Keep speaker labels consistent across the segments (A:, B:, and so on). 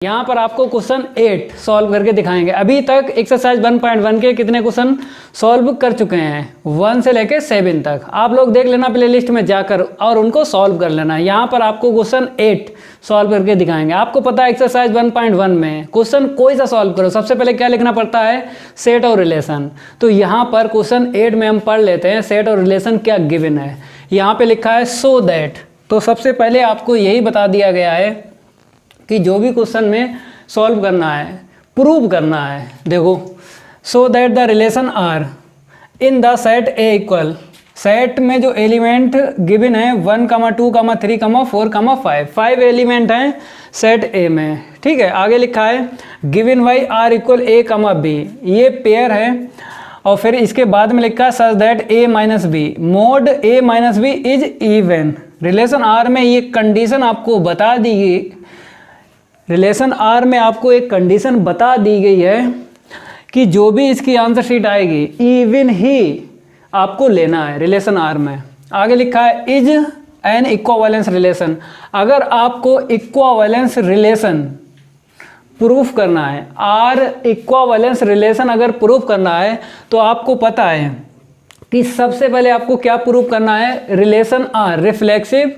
A: यहाँ पर आपको क्वेश्चन 8 सॉल्व करके दिखाएंगे। अभी तक एक्सरसाइज 1.1 के कितने क्वेश्चन सॉल्व कर चुके हैं 1 से लेके 7 तक। आप लोग देख लेना प्लेलिस्ट में जाकर और उनको सॉल्व कर लेना। यहाँ पर आपको क्वेश्चन 8 सॉल्व करके दिखाएंगे। आपको पता है एक्सरसाइज 1.1 में क्वेश्चन कोई सा सॉल्व करो सबसे पहले क्या लिखना पड़ता है, सेट और रिलेशन। तो यहाँ पर क्वेश्चन 8 में हम पढ़ लेते हैं सेट और रिलेशन क्या गिवन है। यहाँ पे लिखा है सो दैट। तो सबसे पहले आपको यही बता दिया गया है कि जो भी क्वेश्चन में सॉल्व करना है, प्रूव करना है। देखो, so that the relation R in the set A equal. Set में जो एलिमेंट गिवन है 1, 2, 3, 4, 5, 5 एलिमेंट हैं सेट ए में। ठीक है, आगे लिखा है given by R equal A, B. ये पेयर है और फिर इसके बाद में लिखा है such that A minus B mod A minus B is even. Relation R में ये कंडीशन आपको बता दी गई, रिलेशन आर में आपको एक कंडीशन बता दी गई है कि जो भी इसकी आंसर शीट आएगी इवन ही आपको लेना है रिलेशन आर में। आगे लिखा है इज एन इक्विवेलेंस रिलेशन। अगर आपको इक्विवेलेंस रिलेशन प्रूफ करना है, आर इक्विवेलेंस रिलेशन अगर प्रूफ करना है तो आपको पता है कि सबसे पहले आपको क्या प्रूफ करना है, relation R reflexive,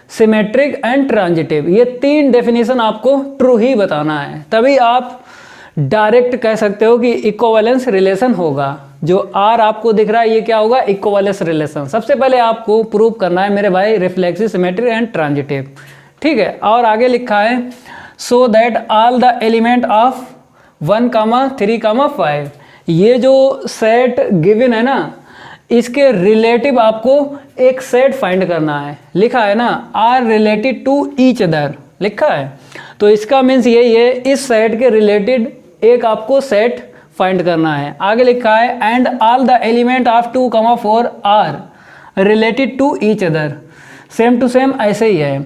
A: symmetric and transitive. ये 3 डेफिनेशन आपको ट्रू ही बताना है, तभी आप डायरेक्ट कह सकते हो कि इक्विवेलेंस रिलेशन होगा। जो आर आपको दिख रहा है ये क्या होगा, इक्विवेलेंस रिलेशन। सबसे पहले आपको प्रूव करना है मेरे भाई रिफ्लेक्सिव, सिमेट्रिक एंड ट्रांजिटिव। ठीक है, और आगे लिखा है so that all the element of 1, 3, 5। ये जो सेट गिवन है ना, इसके रिलेटिव आपको एक सेट फाइंड करना है। लिखा है ना R related to each other, लिखा है। तो इसका मीन्स यही है, इस सेट के रिलेटेड एक आपको सेट फाइंड करना है। आगे लिखा है and all the element of 2, 4 are related to each other. Same to same ऐसे ही है।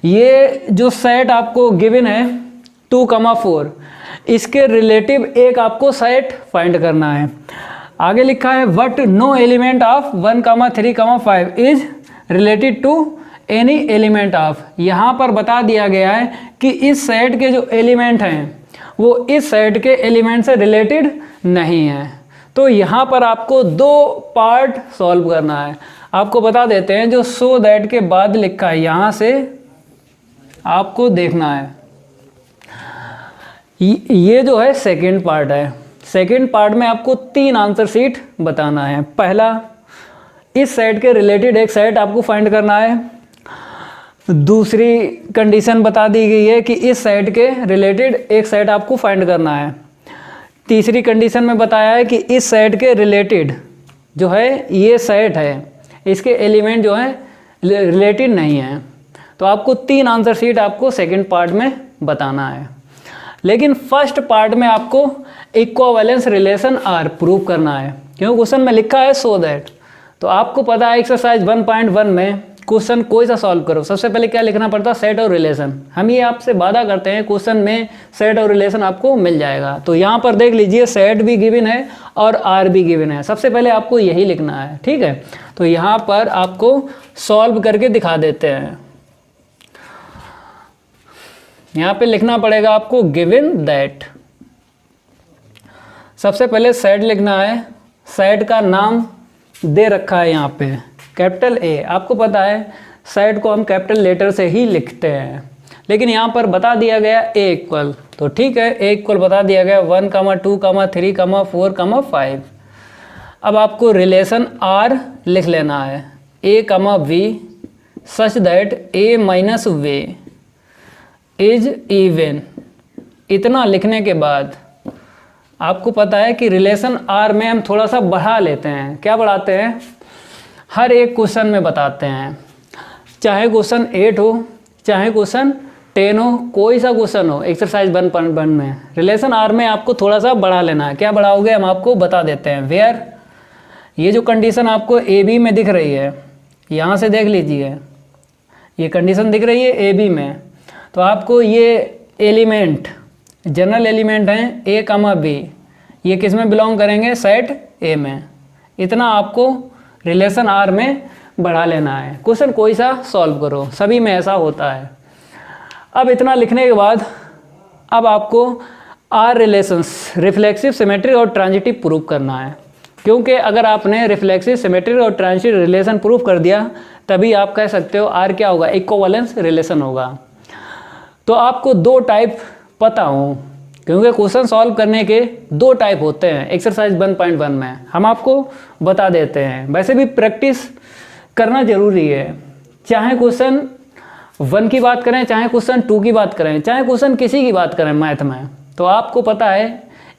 A: ये जो सेट आपको गिवन है 2, 4, इसके रिलेटिव एक आपको सेट फाइंड करना है। आगे लिखा है but no element of 1, 3, 5 is related to any element of. यहाँ पर बता दिया गया है कि इस सेट के जो एलिमेंट हैं वो इस सेट के एलिमेंट से रिलेटेड नहीं है। तो यहाँ पर आपको 2 पार्ट सॉल्व करना है। आपको बता देते हैं जो सो दैट के बाद लिखा है यहाँ से आपको देखना है, ये जो है सेकेंड पार्ट है। सेकेंड पार्ट में आपको 3 आंसर शीट बताना है। पहला, इस सेट के रिलेटेड एक सेट आपको फाइंड करना है। दूसरी कंडीशन बता दी गई है कि इस सेट के रिलेटेड एक सेट आपको फाइंड करना है। तीसरी कंडीशन में बताया है कि इस सेट के रिलेटेड जो है ये सेट है, इसके एलिमेंट जो है रिलेटेड नहीं है। तो आपको 3 आंसर शीट आपको सेकेंड पार्ट में बताना है। लेकिन फर्स्ट पार्ट में आपको इक्विवेलेंस रिलेशन आर प्रूव करना है, क्योंकि क्वेश्चन में लिखा है सो दैट। तो आपको पता है एक्सरसाइज 1.1 में क्वेश्चन कोई सा सॉल्व करो सबसे पहले क्या लिखना पड़ता है, सेट और रिलेशन। हम ये आपसे वादा करते हैं क्वेश्चन में सेट और रिलेशन आपको मिल जाएगा। तो यहाँ पर देख लीजिए सेट भी गिवन है और आर भी गिवन है। सबसे पहले आपको यही लिखना है। ठीक है, तो यहाँ पर आपको सॉल्व करके दिखा देते हैं। यहाँ पे लिखना पड़ेगा आपको गिवन दैट। सबसे पहले सेट लिखना है। सेट का नाम दे रखा है यहाँ पे कैपिटल ए। आपको पता है सेट को हम कैपिटल लेटर से ही लिखते हैं, लेकिन यहाँ पर बता दिया गया ए इक्वल। तो ठीक है, ए इक्वल बता दिया गया 1, 2, 3, 4, 5। अब आपको रिलेशन आर लिख लेना है, a, b such that A minus b is even. इतना लिखने के बाद आपको पता है कि रिलेशन आर में हम थोड़ा सा बढ़ा लेते हैं। क्या बढ़ाते हैं, हर एक क्वेश्चन में बताते हैं। चाहे क्वेश्चन 8 हो, चाहे क्वेश्चन 10 हो, कोई सा क्वेश्चन हो एक्सरसाइज 1.1 में रिलेशन आर में आपको थोड़ा सा बढ़ा लेना है। क्या बढ़ाओगे हम आपको बता देते हैं। वेयर, ये जो कंडीशन आपको ए बी में दिख रही है, यहाँ से देख लीजिए, ये कंडीशन दिख रही है ए बी में। तो आपको ये एलिमेंट जनरल एलिमेंट हैं ए, बी, ये किस में बिलोंग करेंगे, सेट ए में। इतना आपको रिलेशन आर में बढ़ा लेना है। क्वेश्चन कोई सा सॉल्व करो, सभी में ऐसा होता है। अब इतना लिखने के बाद अब आपको आर रिलेशंस रिफ्लेक्सिव सिमेट्री और ट्रांजिटिव प्रूव करना है, क्योंकि अगर आपने रिफ्लेक्सिव सिमेट्री और ट्रांजिटिव रिलेशन प्रूव कर दिया तभी आप कह सकते हो आर क्या होगा, इक्विवेलेंस रिलेशन होगा। तो आपको दो टाइप पता हो, क्योंकि क्वेश्चन सॉल्व करने के दो टाइप होते हैं एक्सरसाइज 1.1 में, हम आपको बता देते हैं। वैसे भी प्रैक्टिस करना ज़रूरी है, चाहे क्वेश्चन 1 की बात करें, चाहे क्वेश्चन 2 की बात करें, चाहे क्वेश्चन किसी की बात करें मैथ में, तो आपको पता है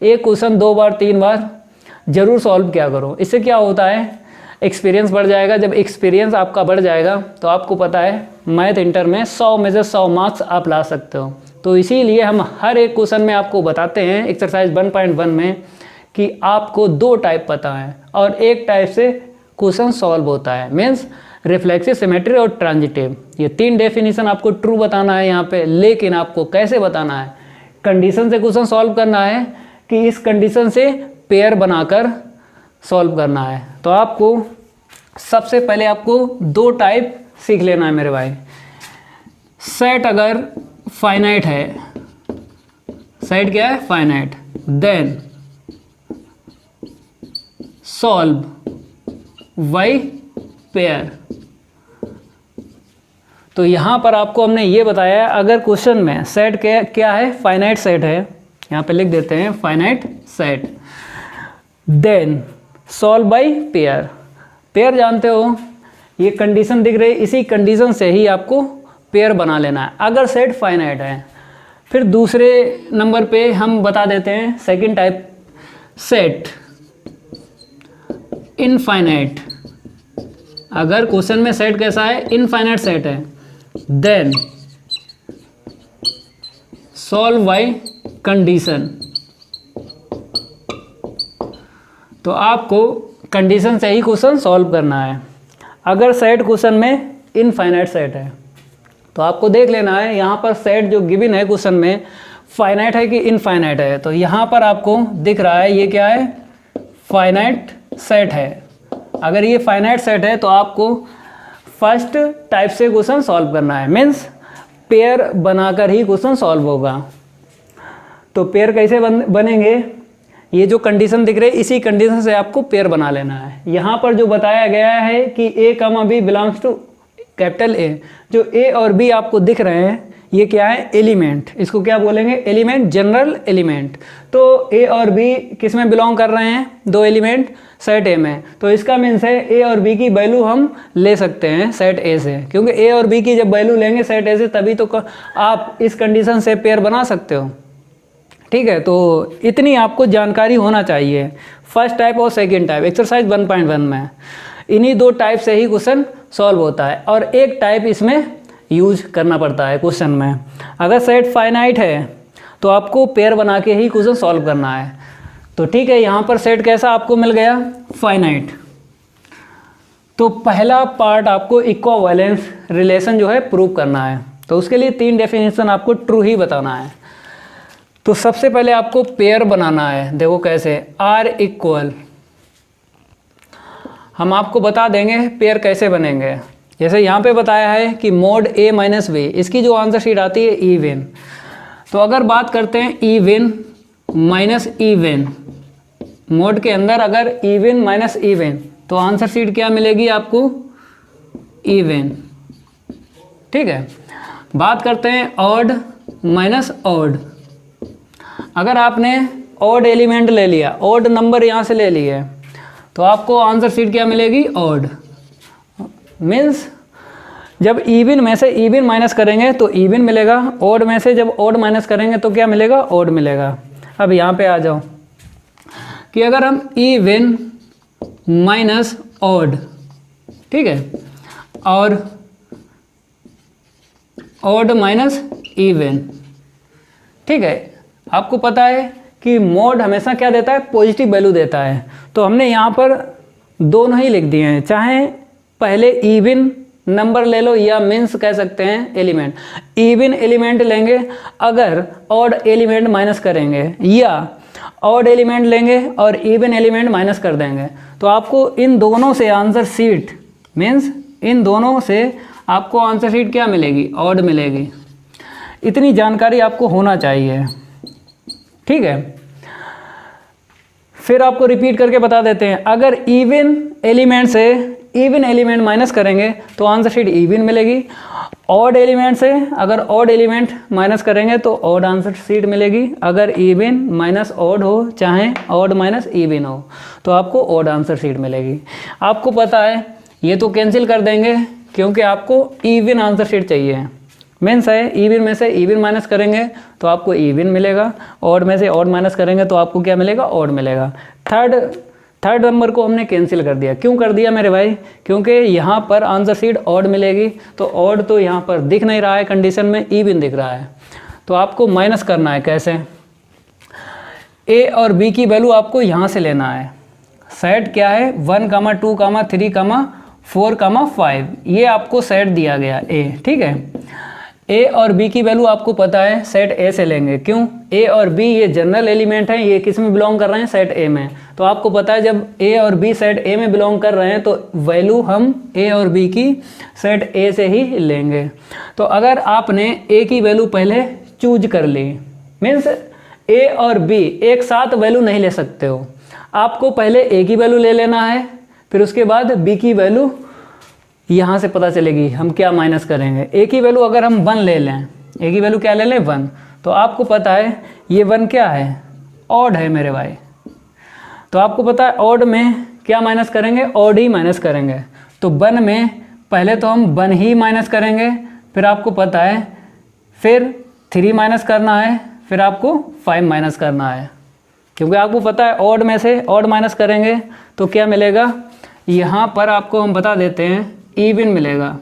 A: एक क्वेश्चन 2 बार 3 बार ज़रूर सॉल्व किया करो। इससे क्या होता है, एक्सपीरियंस बढ़ जाएगा। जब एक्सपीरियंस आपका बढ़ जाएगा तो आपको पता है मैथ इंटर में 100 में से 100 मार्क्स आप ला सकते हो। तो इसीलिए हम हर एक क्वेश्चन में आपको बताते हैं एक्सरसाइज 1.1 में कि आपको दो टाइप पता है और एक टाइप से क्वेश्चन सॉल्व होता है, मीन्स रिफ्लेक्सिव सिमेट्री और ट्रांजिटिव। ये 3 डेफिनेशन आपको ट्रू बताना है यहाँ पे, लेकिन आपको कैसे बताना है, कंडीशन से क्वेश्चन सॉल्व करना है कि इस कंडीशन से पेयर बनाकर सॉल्व करना है। तो आपको सबसे पहले आपको दो टाइप सीख लेना है मेरे भाई। सेट अगर फाइनाइट है, सेट क्या है, finite, then solve by pair. तो यहाँ पर आपको हमने ये बताया अगर क्वेश्चन में सेट क्या है, फाइनाइट सेट है, यहाँ पे लिख देते हैं finite set, then solve by pair. Pair जानते हो, ये कंडीशन दिख रही है, इसी कंडीशन से ही आपको पेयर बना लेना है अगर सेट फाइनाइट है। फिर दूसरे नंबर पे हम बता देते हैं सेकंड टाइप, सेट इनफाइनाइट। अगर क्वेश्चन में सेट कैसा है, इनफाइनाइट सेट है, देन सॉल्व बाय कंडीशन। तो आपको कंडीशन से ही क्वेश्चन सॉल्व करना है। अगर सेट क्वेश्चन में इनफाइनाइट सेट है तो आपको देख लेना है यहाँ पर सेट जो गिवन है क्वेश्चन में फाइनाइट है कि इनफाइनाइट है। तो यहाँ पर आपको दिख रहा है ये क्या है, फाइनाइट सेट है। अगर ये फाइनाइट सेट है तो आपको फर्स्ट टाइप से क्वेश्चन सॉल्व करना है, मीन्स पेयर बनाकर ही क्वेश्चन सॉल्व होगा। तो पेयर कैसे बनेंगे, ये जो कंडीशन दिख रही है इसी कंडीशन से आपको पेयर बना लेना है। यहाँ पर जो बताया गया है कि A comma B belongs to capital A, जो ए और बी आपको दिख रहे हैं ये क्या है, एलिमेंट। इसको क्या बोलेंगे, एलिमेंट, जनरल एलिमेंट। तो ए और बी किस में बिलोंग कर रहे हैं, दो एलिमेंट सेट ए में। तो इसका मीन्स है ए और बी की वैल्यू हम ले सकते हैं सेट ए से, क्योंकि ए और बी की जब वैल्यू लेंगे सेट ए से तभी तो आप इस कंडीशन से पेयर बना सकते हो। ठीक है, तो इतनी आपको जानकारी होना चाहिए फर्स्ट टाइप और सेकंड टाइप एक्सरसाइज 1.1 में। इन्हीं दो टाइप से ही क्वेश्चन सॉल्व होता है और एक टाइप इसमें यूज करना पड़ता है क्वेश्चन में। अगर सेट फाइनाइट है तो आपको पेयर बना के ही क्वेश्चन सॉल्व करना है। तो ठीक है, यहाँ पर सेट कैसा आपको मिल गया, फाइनाइट। तो पहला पार्ट आपको इक्विवेलेंस रिलेशन जो है प्रूव करना है। तो उसके लिए 3 डेफिनेशन आपको ट्रू ही बताना है। तो सबसे पहले आपको पेयर बनाना है। देखो कैसे, आर इक्वल, हम आपको बता देंगे पेयर कैसे बनेंगे। जैसे यहाँ पे बताया है कि मोड ए माइनस बी, इसकी जो आंसर शीट आती है इवन। तो अगर बात करते हैं इवन माइनस इवन, मोड के अंदर अगर इवन माइनस इवन, तो आंसर शीट क्या मिलेगी आपको, इवन। ठीक है, बात करते हैं ऑड माइनस ऑड। अगर आपने ऑड एलिमेंट ले लिया, ऑड नंबर यहाँ से ले लिए, तो आपको आंसर शीट क्या मिलेगी, ऑड। मीन्स जब इवन में से इवन माइनस करेंगे तो इवन मिलेगा, ऑड में से जब ऑड माइनस करेंगे तो क्या मिलेगा, ऑड मिलेगा। अब यहाँ पे आ जाओ कि अगर हम इवन माइनस ऑड, ठीक है, और ऑड माइनस इवन, ठीक है, आपको पता है कि मोड हमेशा क्या देता है, पॉजिटिव वैल्यू देता है। तो हमने यहाँ पर दोनों ही लिख दिए हैं, चाहे पहले इवन नंबर ले लो या मीन्स कह सकते हैं एलिमेंट। इवन एलिमेंट लेंगे अगर ऑड एलिमेंट माइनस करेंगे, या ऑड एलिमेंट लेंगे और इवन एलिमेंट माइनस कर देंगे, तो आपको इन दोनों से आंसर शीट, मीन्स इन दोनों से आपको आंसर शीट क्या मिलेगी, ऑड मिलेगी। इतनी जानकारी आपको होना चाहिए। ठीक है। फिर आपको रिपीट करके बता देते हैं, अगर इवन एलिमेंट से इवन एलिमेंट माइनस करेंगे तो आंसर शीट इवन मिलेगी। ऑड एलिमेंट से अगर ऑड एलिमेंट माइनस करेंगे तो ऑड आंसर शीट मिलेगी। अगर इवन माइनस ऑड हो, चाहे ऑड माइनस इवन हो, तो आपको ऑड आंसर शीट मिलेगी। आपको पता है ये तो कैंसिल कर देंगे क्योंकि आपको इवन आंसर शीट चाहिए। मीन्स है इवन में से इवन माइनस करेंगे तो आपको इवन मिलेगा, ऑड में से ऑड माइनस करेंगे तो आपको क्या मिलेगा, ऑड मिलेगा। थर्ड नंबर को हमने कैंसिल कर दिया। क्यों कर दिया मेरे भाई, क्योंकि यहाँ पर आंसर शीट ऑड मिलेगी, तो ऑड तो यहाँ पर दिख नहीं रहा है कंडीशन में, इवन दिख रहा है, तो आपको माइनस करना है। कैसे, ए और बी की वैल्यू आपको यहाँ से लेना है। सेट क्या है, 1, 2, 3, 4, 5, ये आपको सेट दिया गया ए, ठीक है। ए और बी की वैल्यू आपको पता है, सेट ए से लेंगे। क्यों, ए और बी ये जनरल एलिमेंट हैं, ये किस में बिलोंग कर रहे हैं, सेट ए में। तो आपको पता है जब ए और बी सेट ए में बिलोंग कर रहे हैं तो वैल्यू हम ए और बी की सेट ए से ही लेंगे। तो अगर आपने ए की वैल्यू पहले चूज कर ली, मीन्स ए और बी एक साथ वैल्यू नहीं ले सकते हो, आपको पहले ए की वैल्यू ले लेना है, फिर उसके बाद बी की वैल्यू यहाँ से पता चलेगी हम क्या माइनस करेंगे। ए की वैल्यू अगर हम 1 ले लें, ए की वैल्यू क्या ले लें, 1, तो आपको पता है ये 1 क्या है, ऑड है मेरे भाई। तो आपको पता है ऑड में क्या माइनस करेंगे, ऑड ही माइनस करेंगे। तो 1 में पहले तो हम 1 ही माइनस करेंगे, फिर आपको पता है फिर 3 माइनस करना है, फिर आपको 5 माइनस करना है। क्योंकि आपको पता है ऑड में से ऑड माइनस करेंगे तो क्या मिलेगा, यहाँ पर आपको हम बता देते हैं इवन मिलेगा।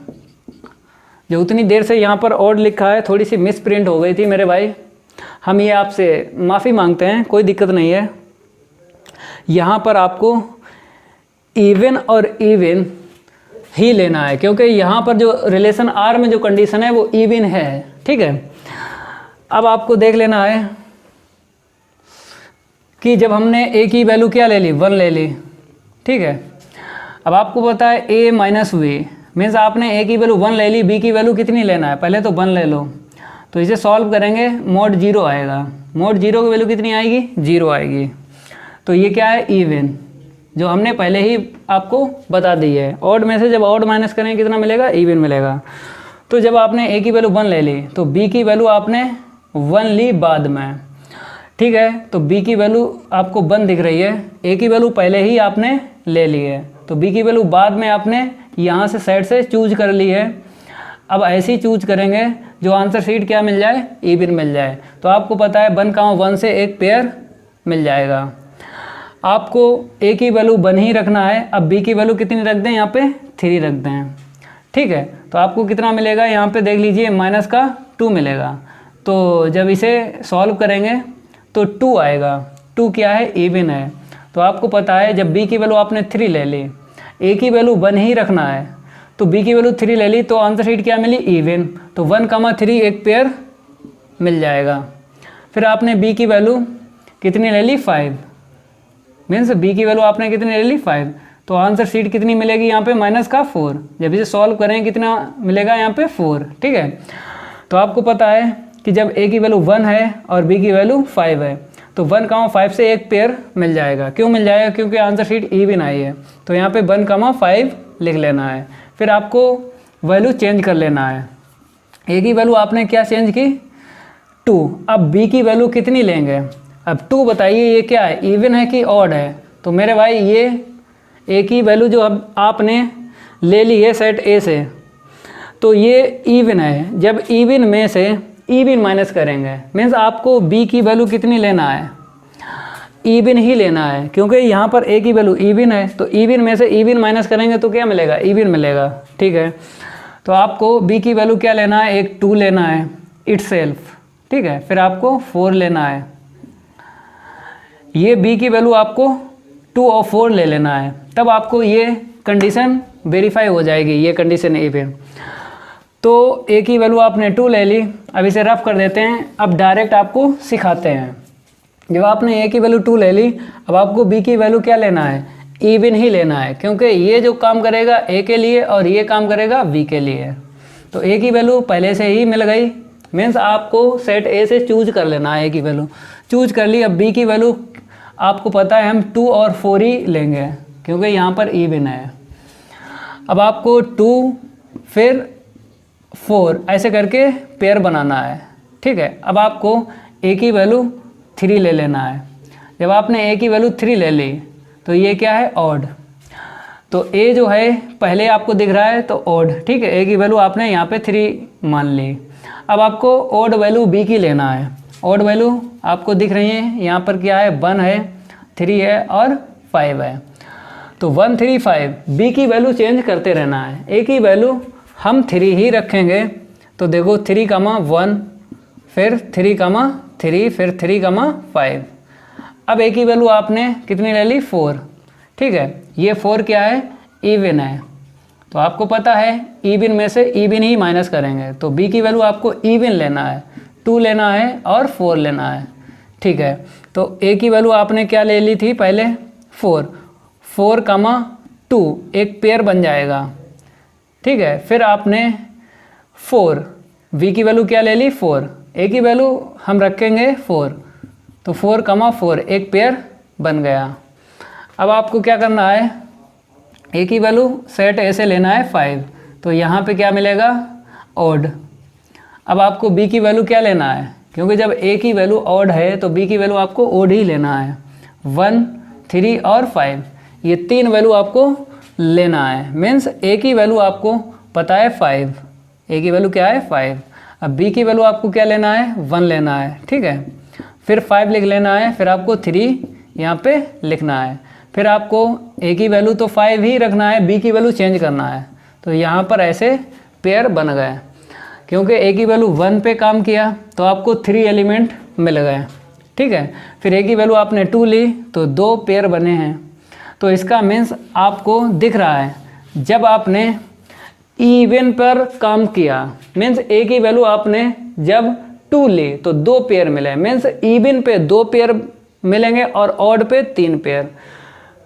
A: जो उतनी देर से यहाँ पर ऑड लिखा है थोड़ी सी मिस प्रिंट हो गई थी मेरे भाई, हम ये आपसे माफ़ी मांगते हैं, कोई दिक्कत नहीं है। यहाँ पर आपको इवन और इवन ही लेना है क्योंकि यहाँ पर जो रिलेशन आर में जो कंडीशन है वो इवन है, ठीक है। अब आपको देख लेना है कि जब हमने ए की वैल्यू क्या ले ली, 1 ले ली, ठीक है। अब आपको पता है a माइनस वी, मीन्स आपने a की वैल्यू 1 ले ली, b की वैल्यू कितनी लेना है, पहले तो 1 ले लो। तो इसे सॉल्व करेंगे, मोड 0 आएगा, मोड 0 की वैल्यू कितनी आएगी, 0 आएगी। तो ये क्या है, इवन, जो हमने पहले ही आपको बता दी है। ऑड में से जब ऑड माइनस करेंगे कितना मिलेगा, इवन मिलेगा। तो जब आपने a की वैल्यू 1 ले ली तो b की वैल्यू आपने 1 ली बाद में, ठीक है। तो b की वैल्यू आपको 1 दिख रही है, a की वैल्यू पहले ही आपने ले ली है, तो b की वैल्यू बाद में आपने यहाँ से साइड से चूज कर ली है। अब ऐसे ही चूज करेंगे जो आंसर शीट क्या मिल जाए, इवन मिल जाए। तो आपको पता है 1, 1 से एक पेयर मिल जाएगा। आपको a की वैल्यू 1 ही रखना है। अब b की वैल्यू कितनी रख दें, यहाँ पे 3 रख दें, ठीक है। तो आपको कितना मिलेगा, यहाँ पे देख लीजिए माइनस का 2 मिलेगा। तो जब इसे सॉल्व करेंगे तो 2 आएगा, 2 क्या है, इवन है। तो आपको पता है जब b की वैल्यू आपने 3 ले ली, a की वैल्यू 1 ही रखना है, तो b की वैल्यू 3 ले ली, तो आंसर शीट क्या मिली, इवन। तो 1, 3 एक पेयर मिल जाएगा। फिर आपने b की वैल्यू कितनी ले ली, 5, मीन्स b की वैल्यू आपने कितनी ले ली, 5। तो आंसर शीट कितनी मिलेगी यहाँ पे, माइनस का 4। जब इसे सॉल्व करें कितना मिलेगा यहाँ पे, 4, ठीक है। तो आपको पता है कि जब a की वैल्यू 1 है और b की वैल्यू 5 है, तो 1, 5 से एक पेयर मिल जाएगा। क्यों मिल जाएगा, क्योंकि आंसर शीट इवन आई है। तो यहाँ पे 1, 5 लिख लेना है। फिर आपको वैल्यू चेंज कर लेना है। a की वैल्यू आपने क्या चेंज की, 2। अब b की वैल्यू कितनी लेंगे, अब 2 बताइए ये क्या है, इवन है कि ऑड है। तो मेरे भाई ये a की वैल्यू जो अब आपने ले ली है सेट a से, तो ये इवन है। जब इवन में से इवन माइनस करेंगे, मीन्स आपको b की वैल्यू कितनी लेना है, इवन ही लेना है, क्योंकि यहाँ पर a की वैल्यू इवन है। तो इवन में से इवन माइनस करेंगे तो क्या मिलेगा, इवन मिलेगा, ठीक है। तो आपको b की वैल्यू क्या लेना है, एक 2 लेना है इटसेल्फ, ठीक है। फिर आपको 4 लेना है, ये b की वैल्यू आपको 2 और 4 ले लेना है, तब आपको ये कंडीशन वेरीफाई हो जाएगी, ये कंडीशन इवन। तो a की वैल्यू आपने 2 ले ली। अब इसे रफ कर देते हैं, अब डायरेक्ट आपको सिखाते हैं। जब आपने a की वैल्यू 2 ले ली, अब आपको b की वैल्यू क्या लेना है, इवन ही लेना है, क्योंकि ये जो काम करेगा a के लिए और ये काम करेगा b के लिए। तो a की वैल्यू पहले से ही मिल गई, मीन्स आपको सेट ए से चूज कर लेना है, ए की वैल्यू चूज कर ली। अब बी की वैल्यू आपको पता है हम 2 और 4 ही लेंगे क्योंकि यहाँ पर इवन है। अब आपको 2 फिर 4 ऐसे करके पेयर बनाना है, ठीक है। अब आपको ए की वैल्यू 3 ले लेना है। जब आपने ए की वैल्यू 3 ले ली तो ये क्या है, ऑड। तो ए जो है पहले आपको दिख रहा है तो ऑड, ठीक है। ए की वैल्यू आपने यहाँ पे 3 मान ली। अब आपको ऑड वैल्यू बी की लेना है। ऑड वैल्यू आपको दिख रही है, यहाँ पर क्या है, 1 है, 3 है और 5 है। तो 1 3 5 बी की वैल्यू चेंज करते रहना है। ए की वैल्यू हम 3 ही रखेंगे। तो देखो 3, 1 फिर 3, फिर 3, 5। अब ए की वैल्यू आपने कितनी ले ली, 4, ठीक है। ये 4 क्या है, इवन है। तो आपको पता है इवन में से इवन ही माइनस करेंगे। तो बी की वैल्यू आपको इवन लेना है, 2 लेना है और 4 लेना है, ठीक है। तो ए की वैल्यू आपने क्या ले ली थी पहले, 4, 2 एक पेयर बन जाएगा, ठीक है। फिर आपने 4, बी की वैल्यू क्या ले ली, 4, ए की वैल्यू हम रखेंगे 4, तो 4, एक पेयर बन गया। अब आपको क्या करना है, ए की वैल्यू सेट ऐसे लेना है 5, तो यहाँ पे क्या मिलेगा, ऑड। अब आपको बी की वैल्यू क्या लेना है, क्योंकि जब ए की वैल्यू ऑड है तो बी की वैल्यू आपको ऑड ही लेना है। 1 3 और 5 ये 3 वैल्यू आपको लेना है। मीन्स ए की वैल्यू आपको पता है 5, ए की वैल्यू क्या है 5। अब बी की वैल्यू आपको क्या लेना है, 1 लेना है, ठीक है। फिर 5 लिख लेना है, फिर आपको 3 यहाँ पे लिखना है। फिर आपको ए की वैल्यू तो 5 ही रखना है, बी की वैल्यू चेंज करना है। तो यहाँ पर ऐसे पेयर बन गए। क्योंकि ए की वैल्यू 1 पे काम किया तो आपको 3 एलिमेंट मिल गए, ठीक है। फिर ए की वैल्यू आपने 2 ली तो 2 पेयर बने हैं। तो इसका मीन्स आपको दिख रहा है जब आपने इवन पर काम किया, मीन्स ए की वैल्यू आपने जब 2 ली तो 2 पेयर मिले। मीन्स इवन पे 2 पेयर मिलेंगे और ऑड पे 3 पेयर।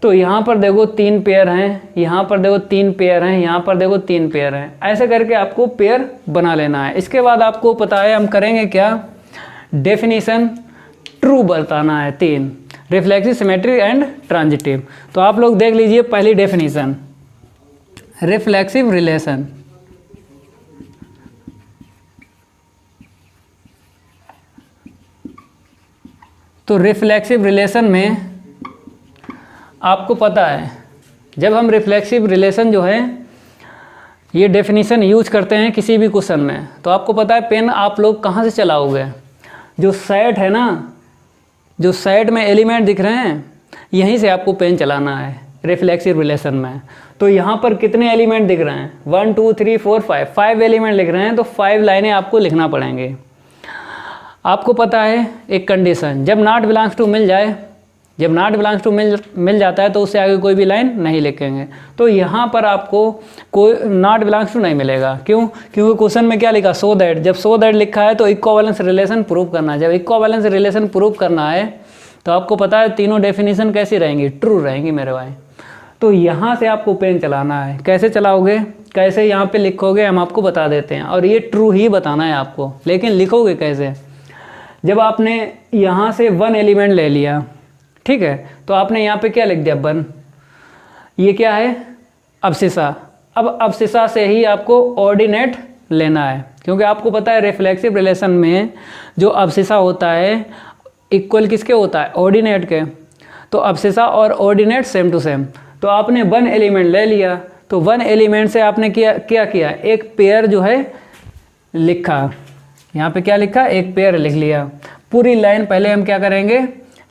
A: तो यहाँ पर देखो 3 पेयर हैं, यहाँ पर देखो 3 पेयर हैं, यहाँ पर देखो 3 पेयर हैं। ऐसे करके आपको पेयर बना लेना है। इसके बाद आपको पता है हम करेंगे क्या, डेफिनेशन ट्रू बताना है 3, रिफ्लेक्सिव, सिमेट्रिक एंड ट्रांजिटिव। तो आप लोग देख लीजिए पहली डेफिनेशन, रिफ्लेक्सिव रिलेशन। तो रिफ्लेक्सिव रिलेशन में आपको पता है जब हम रिफ्लेक्सिव रिलेशन जो है ये डेफिनेशन यूज करते हैं किसी भी क्वेश्चन में, तो आपको पता है पेन आप लोग कहाँ से चलाओगे, जो सेट है ना, जो सेट में एलिमेंट दिख रहे हैं यहीं से आपको पेन चलाना है रिफ्लेक्सिव रिलेशन में। तो यहाँ पर कितने एलिमेंट दिख रहे हैं, 1 2 3 4 5 एलिमेंट लिख रहे हैं। तो 5 लाइनें आपको लिखना पड़ेंगे। आपको पता है एक कंडीशन, जब नॉट बिलोंग्स टू मिल जाए, जब नॉट बिलोंग्स टू मिल जाता है तो उससे आगे कोई भी लाइन नहीं लिखेंगे। तो यहाँ पर आपको कोई नॉट बिलोंग्स टू नहीं मिलेगा। क्यों, क्योंकि क्वेश्चन में क्या लिखा, सो दैट। जब सो दैट लिखा है तो इक्विवेलेंस रिलेशन प्रूव करना है। जब इक्विवेलेंस रिलेशन प्रूव करना है तो आपको पता है तीनों डेफिनेशन कैसी रहेंगी, ट्रू रहेंगी मेरे भाई। तो यहाँ से आपको पेन चलाना है। कैसे चलाओगे, कैसे यहाँ पे लिखोगे हम आपको बता देते हैं। और ये ट्रू ही बताना है आपको, लेकिन लिखोगे कैसे, जब आपने यहाँ से 1 एलिमेंट ले लिया, ठीक है, तो आपने यहाँ पे क्या लिख दिया, 1। ये क्या है, अब्सिसा। अब अब्सिसा से ही आपको ऑर्डिनेट लेना है, क्योंकि आपको पता है रिफ्लेक्सिव रिलेशन में जो अब्सिसा होता है इक्वल किसके होता है, ऑर्डिनेट के। तो अब्सिसा और ऑर्डिनेट सेम टू सेम। तो आपने 1 एलिमेंट ले लिया, तो 1 एलिमेंट से आपने क्या किया, एक पेयर जो है लिखा। यहाँ पे क्या लिखा, एक पेयर लिख लिया। पूरी लाइन पहले हम क्या करेंगे,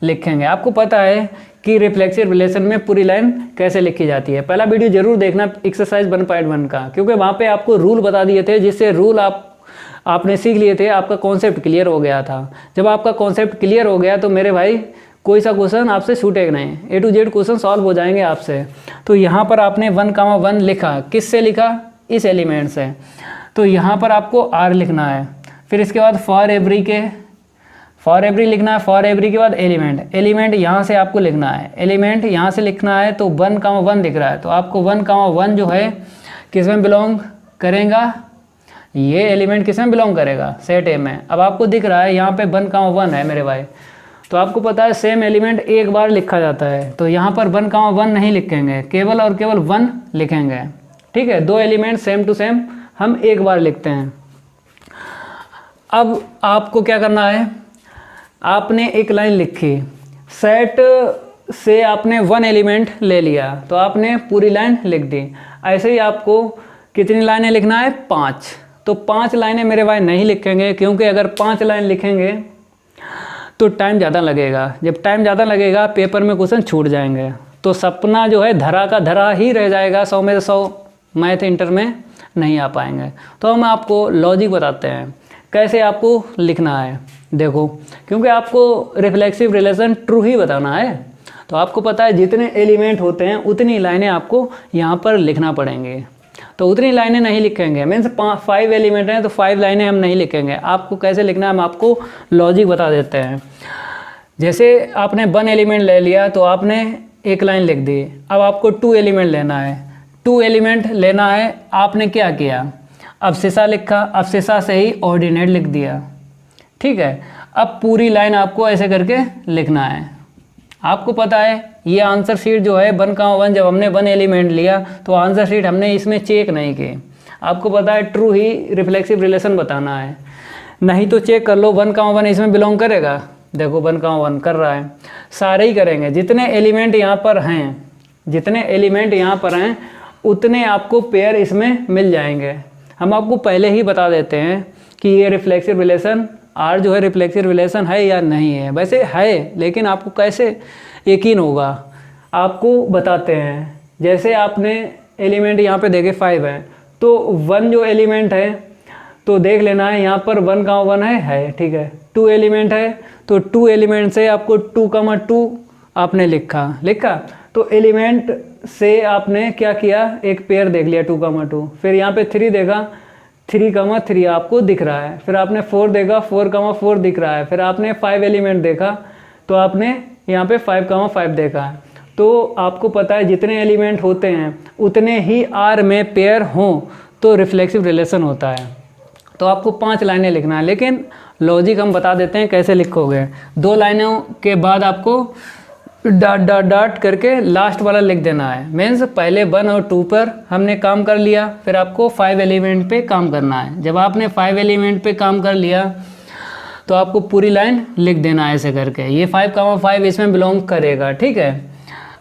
A: लिखेंगे। आपको पता है कि रिफ्लेक्सिव रिलेशन में पूरी लाइन कैसे लिखी जाती है। पहला वीडियो जरूर देखना एक्सरसाइज 1.1 का, क्योंकि वहाँ पे आपको रूल बता दिए थे, जिससे रूल आपने सीख लिए थे, आपका कॉन्सेप्ट क्लियर हो गया था। जब आपका कॉन्सेप्ट क्लियर हो गया तो मेरे भाई कोई सा क्वेश्चन आपसे छूटेगा नहीं, A to Z question solve हो जाएंगे आपसे। तो यहाँ पर आपने 1, 1 लिखा, किससे लिखा, इस एलिमेंट से। तो यहाँ पर आपको R लिखना है। फिर इसके बाद फॉर एवरी लिखना है। फॉर एवरी के बाद एलिमेंट यहाँ से आपको लिखना है। एलिमेंट यहाँ से लिखना है। तो 1, 1 दिख रहा है, तो आपको 1, 1 जो है किस में बिलोंग करेगा, ये एलिमेंट किस में बिलोंग करेगा, सेट ए में। अब आपको दिख रहा है यहाँ पे 1, 1 है मेरे भाई, तो आपको पता है सेम एलिमेंट एक बार लिखा जाता है, तो यहाँ पर 1, 1 नहीं लिखेंगे, केवल और केवल 1 लिखेंगे। ठीक है, 2 एलिमेंट सेम टू सेम हम एक बार लिखते हैं। अब आपको क्या करना है, आपने एक लाइन लिखी, सेट से आपने 1 एलिमेंट ले लिया तो आपने पूरी लाइन लिख दी। ऐसे ही आपको कितनी लाइनें लिखना है, 5। तो 5 लाइनें मेरे भाई नहीं लिखेंगे, क्योंकि अगर 5 लाइन लिखेंगे तो टाइम ज़्यादा लगेगा। जब टाइम ज़्यादा लगेगा पेपर में क्वेश्चन छूट जाएंगे, तो सपना जो है धरा का धरा ही रह जाएगा, 100 में से 100 मैथ इंटर में नहीं आ पाएंगे। तो हम आपको लॉजिक बताते हैं कैसे आपको लिखना है। देखो, क्योंकि आपको रिफ्लेक्सिव रिलेशन ट्रू ही बताना है, तो आपको पता है जितने एलिमेंट होते हैं उतनी लाइनें आपको यहाँ पर लिखना पड़ेंगे। तो उतनी लाइनें नहीं लिखेंगे, मीन्स 5 एलिमेंट हैं तो 5 लाइनें हम नहीं लिखेंगे। आपको कैसे लिखना है हम आपको लॉजिक बता देते हैं। जैसे आपने 1 एलिमेंट ले लिया तो आपने एक लाइन लिख दी। अब आपको 2 एलिमेंट लेना है, 2 एलिमेंट लेना है, आपने क्या किया, अवशेषा लिखा, अवशेषा से ही ऑर्डिनेट लिख दिया। ठीक है, अब पूरी लाइन आपको ऐसे करके लिखना है। आपको पता है ये आंसर शीट जो है 1, 1, जब हमने 1 एलिमेंट लिया तो आंसर शीट हमने इसमें चेक नहीं की। आपको पता है ट्रू ही रिफ्लेक्सिव रिलेशन बताना है, नहीं तो चेक कर लो 1, 1 इसमें बिलोंग करेगा। देखो 1, 1 कर रहा है, सारे ही करेंगे। जितने एलिमेंट यहाँ पर हैं, जितने एलिमेंट यहाँ पर हैं उतने आपको पेयर इसमें मिल जाएंगे। हम आपको पहले ही बता देते हैं कि ये रिफ्लेक्सिव रिलेशन आर जो है रिफ्लेक्सिव रिलेशन है या नहीं है। वैसे है, लेकिन आपको कैसे यकीन होगा, आपको बताते हैं। जैसे आपने एलिमेंट यहाँ पे देखे 5 है, तो 1 जो एलिमेंट है तो देख लेना है यहाँ पर 1, 1 है। ठीक है, 2 एलिमेंट है तो 2 एलिमेंट से आपको 2, 2 आपने लिखा तो एलिमेंट से आपने क्या किया, एक पेयर देख लिया 2, 2। फिर यहाँ पे 3 देखा, 3, 3 आपको दिख रहा है। फिर आपने 4 देखा, 4, 4 दिख रहा है। फिर आपने 5 एलिमेंट देखा तो आपने यहाँ पे 5, 5 देखा है। तो आपको पता है जितने एलिमेंट होते हैं उतने ही आर में पेयर हों तो रिफ्लेक्सिव रिलेशन होता है। तो आपको 5 लाइनें लिखना है, लेकिन लॉजिक हम बता देते हैं कैसे लिखोगे। 2 लाइनों के बाद आपको डॉट डॉट डॉट करके लास्ट वाला लिख देना है। मीन्स पहले 1 और 2 पर हमने काम कर लिया, फिर आपको 5 एलिमेंट पे काम करना है। जब आपने 5 एलिमेंट पे काम कर लिया तो आपको पूरी लाइन लिख देना है ऐसे करके, ये 5, 5 इसमें बिलोंग करेगा। ठीक है,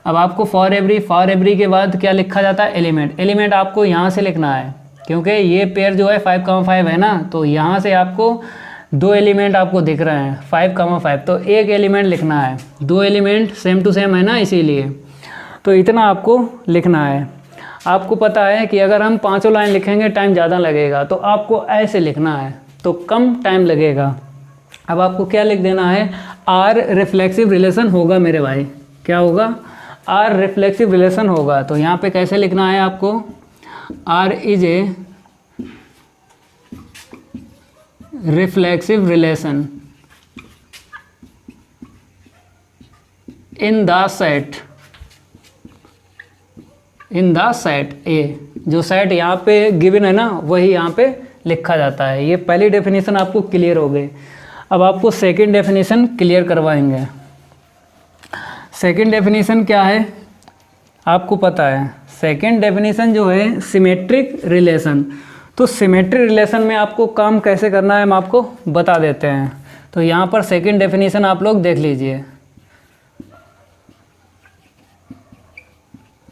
A: अब आपको फॉर एवरी के बाद क्या लिखा जाता है, एलिमेंट आपको यहाँ से लिखना है, क्योंकि ये पेयर जो है 5, 5 है ना, तो यहाँ से आपको 2 एलिमेंट आपको दिख रहे हैं 5, 5, तो एक एलिमेंट लिखना है। 2 एलिमेंट सेम टू सेम है ना, इसीलिए तो इतना आपको लिखना है। आपको पता है कि अगर हम 5 लाइन लिखेंगे टाइम ज़्यादा लगेगा, तो आपको ऐसे लिखना है तो कम टाइम लगेगा। अब आपको क्या लिख देना है, आर रिफ्लेक्सिव रिलेशन होगा मेरे भाई। क्या होगा, आर रिफ्लेक्सिव रिलेशन होगा। तो यहाँ पे कैसे लिखना है आपको, R is a reflexive relation in the set A। जो सेट यहाँ पे गिवन है ना वही यहाँ पे लिखा जाता है। ये पहली डेफिनेशन आपको क्लियर हो गई। अब आपको सेकंड डेफिनेशन क्लियर करवाएंगे। सेकंड डेफिनेशन क्या है आपको पता है, सेकंड डेफिनेशन जो है सिमेट्रिक रिलेशन। तो सिमेट्री रिलेशन में आपको काम कैसे करना है हम आपको बता देते हैं। तो यहाँ पर सेकंड डेफिनेशन आप लोग देख लीजिए,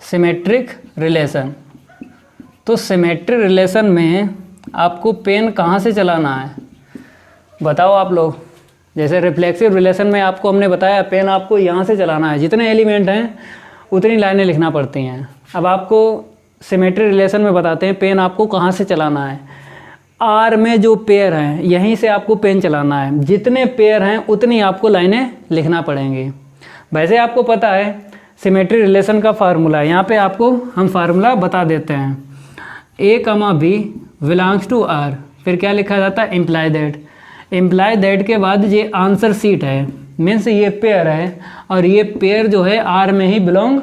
A: सिमेट्रिक रिलेशन। तो सिमेट्री रिलेशन में आपको पेन कहाँ से चलाना है बताओ आप लोग। जैसे रिफ्लेक्सिव रिलेशन में आपको हमने बताया पेन आपको यहाँ से चलाना है, जितने एलिमेंट हैं उतनी लाइनें लिखना पड़ती हैं। अब आपको सिमेट्री रिलेशन में बताते हैं पेन आपको कहाँ से चलाना है। आर में जो पेयर हैं यहीं से आपको पेन चलाना है, जितने पेयर हैं उतनी आपको लाइनें लिखना पड़ेंगी। वैसे आपको पता है सिमेट्री रिलेशन का फार्मूला, यहाँ पे आपको हम फार्मूला बता देते हैं। A, B belongs to R, फिर क्या लिखा जाता है, इम्प्लाई दैट के बाद ये आंसर शीट है, मीन्स ये पेयर है और ये पेयर जो है R में ही बिलोंग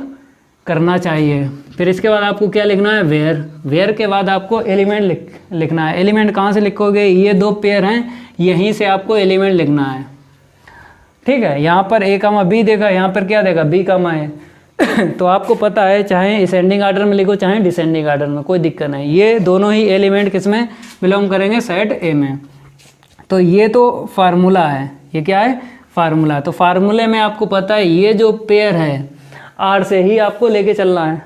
A: करना चाहिए। फिर इसके बाद आपको क्या लिखना है, वेयर। वेयर के बाद आपको एलिमेंट लिखना है। एलिमेंट कहाँ से लिखोगे, ये 2 पेयर हैं, यहीं से आपको एलिमेंट लिखना है। ठीक है, यहाँ पर a कामा बी देगा, यहाँ पर क्या देगा, b कामा है। तो आपको पता है चाहे असेंडिंग आर्डर में लिखो चाहे डिसेंडिंग आर्डर में, कोई दिक्कत नहीं। ये दोनों ही एलिमेंट किस में बिलोंग करेंगे, सेट ए में। तो ये तो फार्मूला है, ये क्या है, फार्मूला। तो फार्मूले में आपको पता है ये जो पेयर है आर से ही आपको लेके चलना है।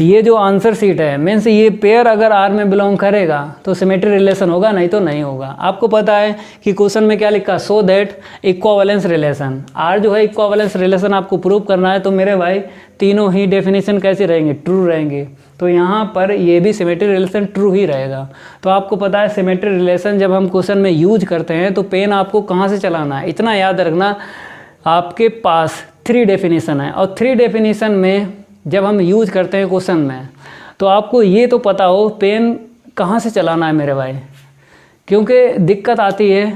A: ये जो आंसर सीट है मीन्स ये पेयर अगर आर में बिलोंग करेगा तो सिमेट्री रिलेशन होगा, नहीं तो नहीं होगा। आपको पता है कि क्वेश्चन में क्या लिखा, so that equivalence relation. R जो है इक्विवेलेंस रिलेशन आपको प्रूव करना है। तो मेरे भाई तीनों ही डेफिनेशन कैसे रहेंगे, ट्रू रहेंगे। तो यहाँ पर ये भी सिमेट्री रिलेशन ट्रू ही रहेगा। तो आपको पता है सिमेट्री रिलेशन जब हम क्वेश्चन में यूज करते हैं तो पेन आपको कहाँ से चलाना है, इतना याद रखना। आपके पास 3 डेफिनेशन है और 3 डेफिनेशन में जब हम यूज करते हैं क्वेश्चन में तो आपको ये तो पता हो पेन कहाँ से चलाना है मेरे भाई। क्योंकि दिक्कत आती है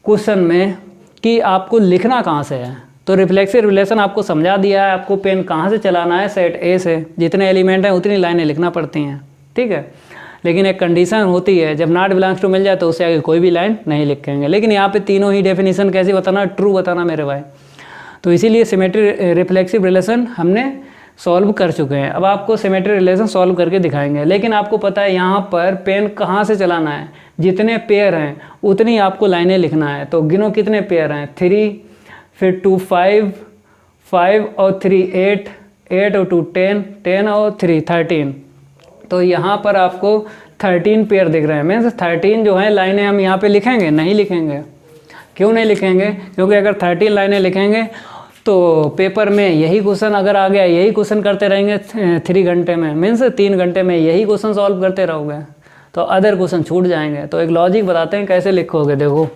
A: क्वेश्चन में कि आपको लिखना कहाँ से है। तो रिफ्लेक्सिव रिलेशन आपको समझा दिया है, आपको पेन कहाँ से चलाना है, सेट ए से। जितने एलिमेंट हैं उतनी लाइनें लिखना पड़ती हैं, ठीक है। लेकिन एक कंडीशन होती है, जब नॉट बिलोंग्स टू मिल जाए तो उससे आगे कोई भी लाइन नहीं लिखेंगे। लेकिन यहाँ पे तीनों ही डेफिनेशन कैसे बताना, ट्रू बताना मेरे भाई। तो इसीलिए सिमेट्री रिफ्लेक्सिव रिलेशन हमने सॉल्व कर चुके हैं। अब आपको सिमेट्री रिलेशन सॉल्व करके दिखाएंगे। लेकिन आपको पता है यहाँ पर पेन कहाँ से चलाना है, जितने पेयर हैं उतनी आपको लाइनें लिखना है। तो गिनो कितने पेयर हैं, 3, फिर 2 5, 5 और 3 8, 8 और 2 10, 10 और 3 13। तो यहाँ पर आपको 13 पेयर दिख रहे हैं। मीन्स 13 जो है लाइनें हम यहाँ पे लिखेंगे, नहीं लिखेंगे। क्यों नहीं लिखेंगे, क्योंकि अगर 13 लाइनें लिखेंगे तो पेपर में यही क्वेश्चन अगर आ गया, यही क्वेश्चन करते रहेंगे 3 घंटे में, मीन्स 3 घंटे में यही क्वेश्चन सॉल्व करते रहोगे तो अदर क्वेश्चन छूट जाएंगे। तो एक लॉजिक बताते हैं कैसे लिखोगे। देखो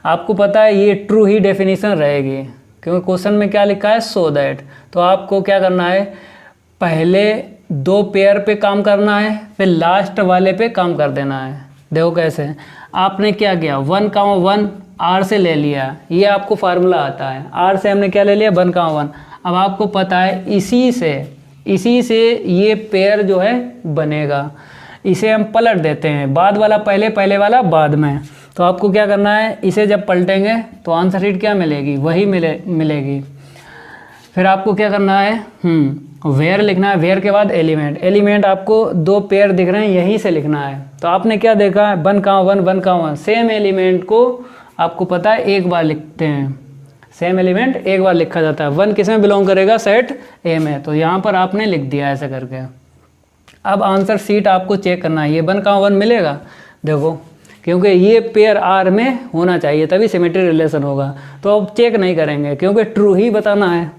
A: आपको पता है ये ट्रू ही डेफिनेशन रहेगी, क्योंकि क्वेश्चन में क्या लिखा है, सो दैट। तो आपको क्या करना है, पहले 2 पेयर पे काम करना है, फिर लास्ट वाले पे काम कर देना है। देखो कैसे, आपने क्या किया, 1, 1 आर से ले लिया, ये आपको फार्मूला आता है। आर से हमने क्या ले लिया, 1, 1। अब आपको पता है इसी से ये पेयर जो है बनेगा। इसे हम पलट देते हैं, बाद वाला पहले, पहले वाला बाद में। तो आपको क्या करना है, इसे जब पलटेंगे तो आंसर शीट क्या मिलेगी, वही मिलेगी। फिर आपको क्या करना है, वेयर लिखना है। वेयर के बाद एलिमेंट आपको 2 पेयर दिख रहे हैं, यहीं से लिखना है। तो आपने क्या देखा है, 1, 1, 1, 1। सेम एलिमेंट को आपको पता है एक बार लिखते हैं, सेम एलिमेंट एक बार लिखा जाता है। 1 किस में बिलोंग करेगा, सेट ए में। तो यहाँ पर आपने लिख दिया ऐसे करके। अब आंसर सीट आपको चेक करना है, ये 1, 1 मिलेगा। देखो क्योंकि ये पेयर आर में होना चाहिए तभी सिमेट्री रिलेशन होगा। तो अब चेक नहीं करेंगे क्योंकि ट्रू ही बताना है।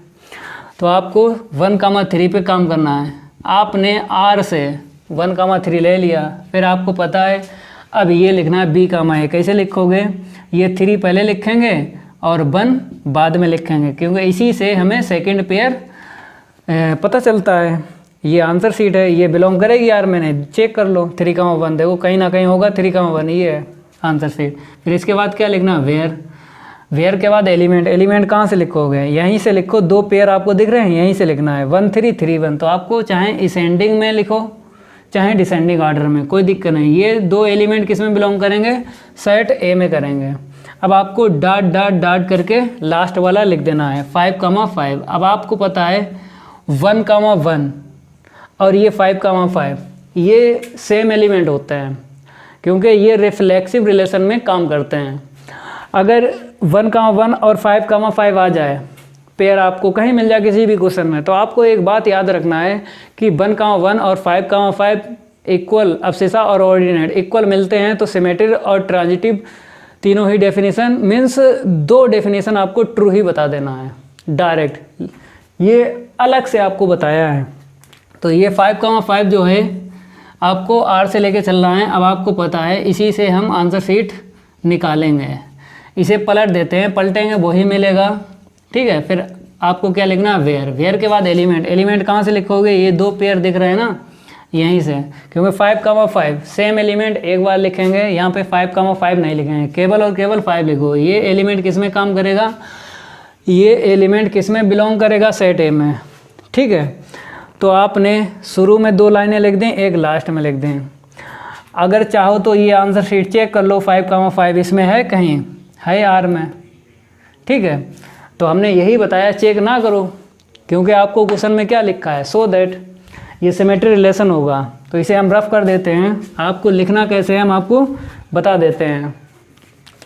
A: तो आपको 1, 3 पे काम करना है। आपने आर से 1, 3 ले लिया, फिर आपको पता है अब ये लिखना है बी कामा ए। कैसे लिखोगे, ये 3 पहले लिखेंगे और 1 बाद में लिखेंगे, क्योंकि इसी से हमें सेकंड पेयर पता चलता है। ये आंसर सीट है, ये बिलोंग करेगी यार, मैंने चेक कर लो 3, 1। देखो कहीं ना कहीं होगा 3, 1, ये है आंसर सीट। फिर इसके बाद क्या लिखना, वेयर के बाद एलिमेंट कहाँ से लिखोगे, यहीं से लिखो। 2 पेयर आपको दिख रहे हैं, यहीं से लिखना है, 1, 3, 3, 1। तो आपको चाहे असेंडिंग में लिखो चाहे डिसेंडिंग ऑर्डर में, कोई दिक्कत नहीं। ये 2 एलिमेंट किस में बिलोंग करेंगे, सेट ए में करेंगे। अब आपको डॉट करके लास्ट वाला लिख देना है, 5, 5। अब आपको पता है 1, 1 और ये 5, 5 ये सेम एलिमेंट होते हैं, क्योंकि ये रिफ्लेक्सिव रिलेशन में काम करते हैं। अगर 1, 1 और 5, 5 आ जाए, पेयर आपको कहीं मिल जाए किसी भी क्वेश्चन में, तो आपको एक बात याद रखना है कि 1, 1 और 5, 5 इक्वल, अब्सिसा और ऑर्डिनेट इक्वल मिलते हैं तो सिमेट्री और ट्रांजिटिव तीनों ही डेफिनेशन मीन्स 2 डेफिनेशन आपको ट्रू ही बता देना है डायरेक्ट। ये अलग से आपको बताया है। तो ये 5, 5 जो है आपको आर से लेके चलना है। अब आपको पता है इसी से हम आंसर शीट निकालेंगे। इसे पलट देते हैं, पलटेंगे वही मिलेगा, ठीक है। फिर आपको क्या लिखना है, वेयर के बाद एलिमेंट कहाँ से लिखोगे, ये 2 पेयर दिख रहे हैं ना, यहीं से। क्योंकि 5, 5 सेम एलिमेंट एक बार लिखेंगे, यहाँ पे 5, 5 नहीं लिखेंगे, केवल और केवल 5 लिखो। ये एलिमेंट किस में काम करेगा, ये एलिमेंट किस में बिलोंग करेगा, सेट ए में, ठीक है। तो आपने शुरू में 2 लाइनें लिख दें, एक लास्ट में लिख दें। अगर चाहो तो ये आंसर शीट चेक कर लो, 5,5 इसमें है, कहीं है आर में, ठीक है। तो हमने यही बताया चेक ना करो, क्योंकि आपको क्वेश्चन में क्या लिखा है, सो दैट ये सिमेट्री रिलेशन होगा। तो इसे हम रफ कर देते हैं, आपको लिखना कैसे है हम आपको बता देते हैं।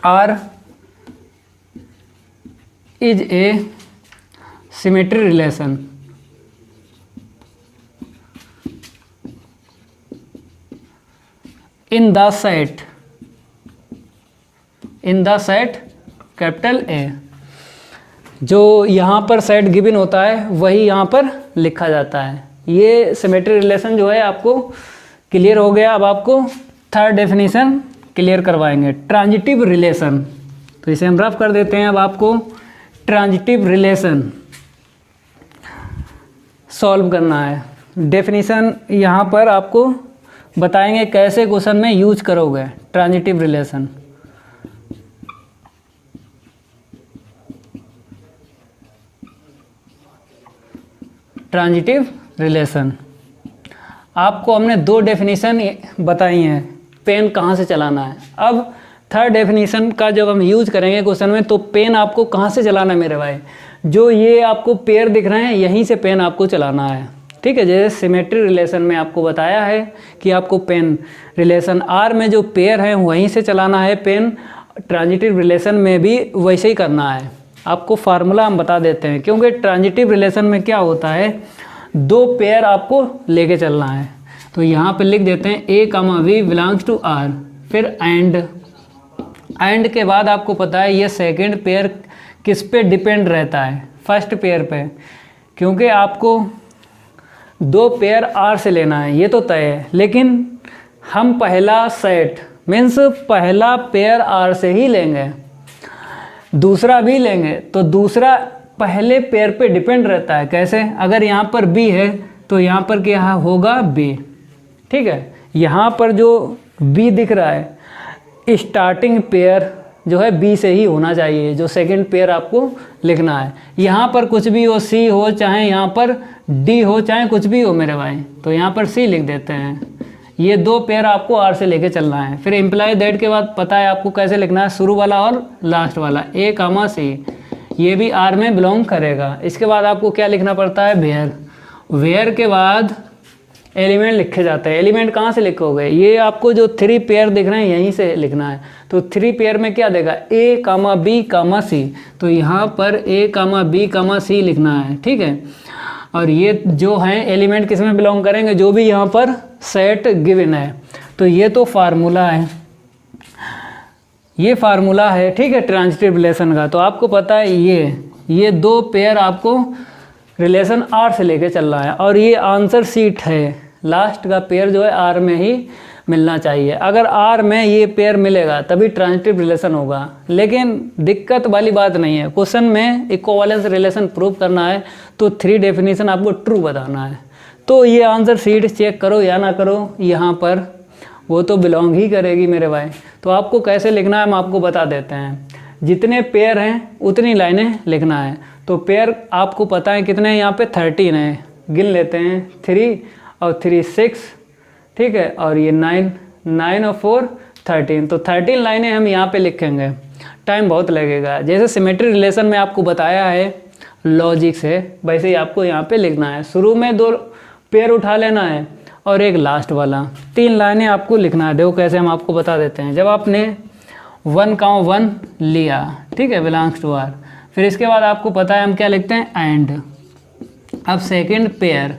A: R is a symmetry relation in the set capital A. जो यहाँ पर सेट गिवन होता है वही यहाँ पर लिखा जाता है। ये सिमेट्री रिलेशन जो है आपको क्लियर हो गया। अब आपको थर्ड डेफिनेशन क्लियर करवाएंगे, ट्रांजिटिव रिलेशन। तो इसे हम रफ कर देते हैं। अब आपको ट्रांजिटिव रिलेशन सॉल्व करना है। डेफिनेशन यहाँ पर आपको बताएंगे कैसे क्वेश्चन में यूज करोगे ट्रांजिटिव रिलेशन। ट्रांजिटिव रिलेशन आपको हमने 2 डेफिनेशन बताई हैं, पेन कहाँ से चलाना है। अब थर्ड डेफिनेशन का जब हम यूज करेंगे क्वेश्चन में, तो पेन आपको कहाँ से चलाना है मेरे भाई, जो ये आपको पेयर दिख रहे हैं यहीं से पेन आपको चलाना है, ठीक है। जैसे सिमेट्री रिलेशन में आपको बताया है कि आपको पेन रिलेशन आर में जो पेयर है वहीं से चलाना है पेन, ट्रांजिटिव रिलेशन में भी वैसे ही करना है। आपको फार्मूला हम बता देते हैं, क्योंकि ट्रांजिटिव रिलेशन में क्या होता है, 2 पेयर आपको लेके चलना है। तो यहाँ पे लिख देते हैं A, V belongs to R, फिर एंड के बाद आपको पता है ये सेकंड पेयर किस पे डिपेंड रहता है, फर्स्ट पेयर पे, क्योंकि आपको 2 पेयर R से लेना है, ये तो तय है। लेकिन हम पहला सेट मीन्स पहला पेयर R से ही लेंगे, दूसरा भी लेंगे तो दूसरा पहले पेयर पे डिपेंड रहता है। कैसे, अगर यहाँ पर B है तो यहाँ पर क्या होगा B, ठीक है। यहाँ पर जो B दिख रहा है स्टार्टिंग पेयर जो है B से ही होना चाहिए, जो सेकंड पेयर आपको लिखना है। यहाँ पर कुछ भी हो, C हो चाहे यहाँ पर D हो चाहे कुछ भी हो मेरे भाई, तो यहाँ पर C लिख देते हैं। ये 2 पेयर आपको R से लेके चलना है। फिर इम्प्लाई दैट के बाद पता है आपको कैसे लिखना है, शुरू वाला और लास्ट वाला A, C, ये भी R में बिलोंग करेगा। इसके बाद आपको क्या लिखना पड़ता है, वेयर के बाद एलिमेंट लिखे जाते हैं। एलिमेंट कहाँ से लिखोगे, ये आपको जो 3 पेयर दिख रहे हैं यहीं से लिखना है। तो 3 पेयर में क्या देगा, A, B, C, तो यहाँ पर A, B, C लिखना है, ठीक है। और ये जो हैं एलिमेंट किस में बिलोंग करेंगे, जो भी यहाँ पर सेट गिवन है। तो ये तो फार्मूला है, ये फार्मूला है, ठीक है, ट्रांजिटिव रिलेशन का। तो आपको पता है ये 2 पेयर आपको रिलेशन R से लेके चल रहा है, और ये आंसर शीट है, लास्ट का पेयर जो है R में ही मिलना चाहिए। अगर R में ये पेयर मिलेगा तभी ट्रांजिटिव रिलेशन होगा। लेकिन दिक्कत वाली बात नहीं है, क्वेश्चन में इक्विवेलेंस रिलेशन प्रूव करना है तो 3 डेफिनेशन आपको ट्रू बताना है। तो ये आंसर शीट चेक करो या ना करो, यहाँ पर वो तो बिलोंग ही करेगी मेरे भाई। तो आपको कैसे लिखना है हम आपको बता देते हैं। जितने पेयर हैं उतनी लाइनें लिखना है। तो पेयर आपको पता है कितने हैं, यहाँ पे 13 है, गिन लेते हैं, 3 और 3 6, ठीक है, और ये 9 और 4 13। तो 13 लाइनें हम यहाँ पे लिखेंगे, टाइम बहुत लगेगा। जैसे सिमेट्री रिलेशन में आपको बताया है लॉजिक से, वैसे ही आपको यहाँ पे लिखना है। शुरू में 2 पेयर उठा लेना है और एक लास्ट वाला, 3 लाइनें आपको लिखना है। देखो कैसे हम आपको बता देते हैं। जब आपने 1 लिया, ठीक है, बिलोंग्स टू R, फिर इसके बाद आपको पता है हम क्या लिखते हैं, एंड। अब सेकंड पेयर,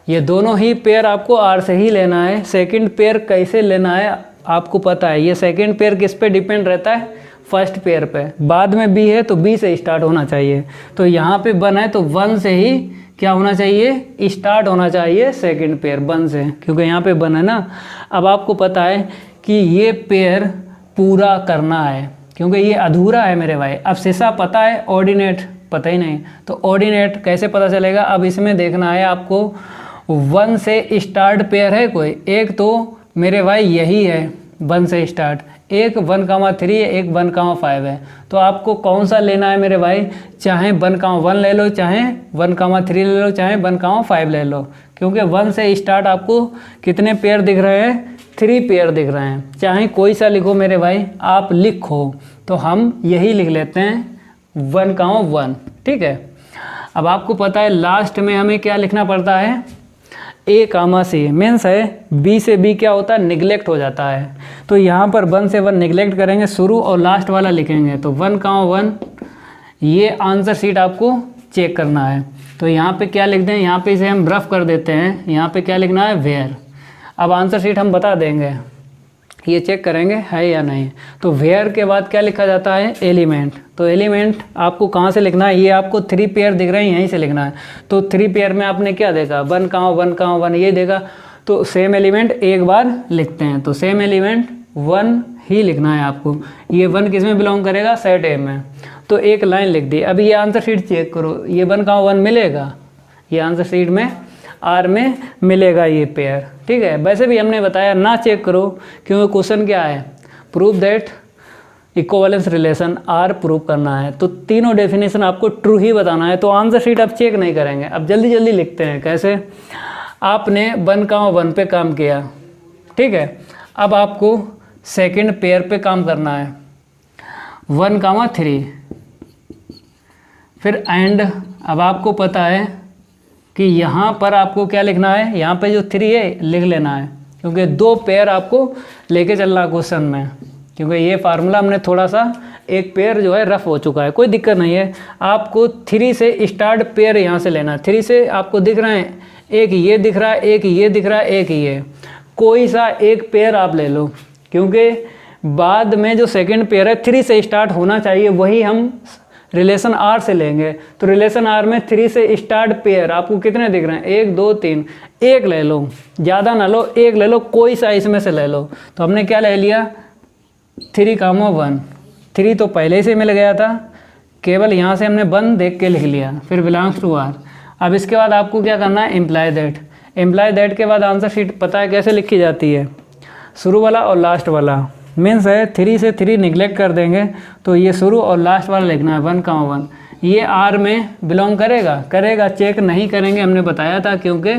A: ये दोनों ही पेयर आपको R से ही लेना है। सेकंड पेयर कैसे लेना है आपको पता है। ये सेकंड पेयर किस पे डिपेंड रहता है, फर्स्ट पेयर पे। बाद में B है तो B से स्टार्ट होना चाहिए। तो यहाँ पे 1 है तो 1 से ही क्या होना चाहिए, स्टार्ट होना चाहिए सेकंड पेयर 1 से, क्योंकि यहाँ पे 1 है ना। अब आपको पता है कि ये पेयर पूरा करना है, क्योंकि ये अधूरा है मेरे भाई। अब शीशा पता है, ऑर्डिनेट पता ही नहीं, तो ऑर्डिनेट कैसे पता चलेगा। अब इसमें देखना है आपको 1 से स्टार्ट पेयर है कोई एक, तो मेरे भाई यही है 1 से स्टार्ट। एक 1,3 है, एक 1,5 है। तो आपको कौन सा लेना है मेरे भाई, चाहे 1,1 ले लो, चाहे 1,3 ले लो, चाहे 1,5 ले लो, क्योंकि 1 से स्टार्ट आपको कितने पेयर दिख रहे हैं, 3 पेयर दिख रहे हैं। चाहे कोई सा लिखो मेरे भाई, आप लिखो, तो हम यही लिख लेते हैं 1,1। ठीक है। अब आपको पता है लास्ट में हमें क्या लिखना पड़ता है, ए कामा सी, मीन्स है बी से बी क्या होता है, निगलेक्ट हो जाता है। तो यहाँ पर 1 से 1 निगलेक्ट करेंगे, शुरू और लास्ट वाला लिखेंगे। तो 1,1 ये आंसर शीट आपको चेक करना है। तो यहाँ पे क्या लिख दें, यहाँ पे इसे हम रफ कर देते हैं, यहाँ पे क्या लिखना है, वेयर। अब आंसर शीट हम बता देंगे, ये चेक करेंगे है या नहीं। तो वेयर के बाद क्या लिखा जाता है, एलिमेंट। तो एलिमेंट आपको कहाँ से लिखना है, ये आपको 3 पेयर दिख रहे हैं, यहीं से लिखना है। तो 3 पेयर में आपने क्या देखा, 1,1 ये देखा, तो सेम एलिमेंट एक बार लिखते हैं। तो सेम एलिमेंट 1 ही लिखना है आपको। ये 1 किस में बिलोंग करेगा, सेट ए में। तो एक लाइन लिख दी। अब ये आंसर शीट चेक करो, ये 1,1 मिलेगा, ये आंसर शीट में आर में मिलेगा ये पेयर। ठीक है। वैसे भी हमने बताया ना चेक करो, क्योंकि क्वेश्चन क्या है, prove that equivalence relation R prove करना है। तो तीनों डेफिनेशन आपको ट्रू ही बताना है। तो आंसर शीट आप चेक नहीं करेंगे। अब जल्दी जल्दी लिखते हैं। कैसे, आपने 1,1 पे काम किया, ठीक है। अब आपको सेकंड पेयर पे काम करना है, 1,3, फिर एंड। अब आपको पता है कि यहाँ पर आपको क्या लिखना है, यहाँ पे जो 3 है लिख लेना है, क्योंकि 2 पेयर आपको लेके चलना है क्वेश्चन में। क्योंकि ये फार्मूला हमने थोड़ा सा, एक पेयर जो है रफ हो चुका है, कोई दिक्कत नहीं है। आपको 3 से स्टार्ट पेयर यहाँ से लेना है। 3 से आपको दिख रहे हैं, एक ये दिख रहा है, एक ये दिख रहा है, एक ये, कोई सा एक पेयर आप ले लो, क्योंकि बाद में जो सेकंड पेयर है 3 से स्टार्ट होना चाहिए, वही हम रिलेशन आर से लेंगे। तो रिलेशन आर में 3 से स्टार्ट पेयर आपको कितने दिख रहे हैं, 1 2 3, एक ले लो, ज़्यादा ना लो, एक ले लो, कोई सा इसमें से ले लो। तो हमने क्या ले लिया, 3,1। 3 तो पहले से मिल गया था, केवल यहाँ से हमने 1 देख के लिख लिया, फिर बिलोंग्स टू आर। अब इसके बाद आपको क्या करना है, इम्प्लाई दैट। इम्प्लाई दैट के बाद आंसर शीट पता है कैसे लिखी जाती है, शुरू वाला और लास्ट वाला। मीन्स है 3 से 3 निगलेक्ट कर देंगे, तो ये शुरू और लास्ट वाला लिखना है 1,1। ये आर में बिलोंग करेगा, चेक नहीं करेंगे, हमने बताया था, क्योंकि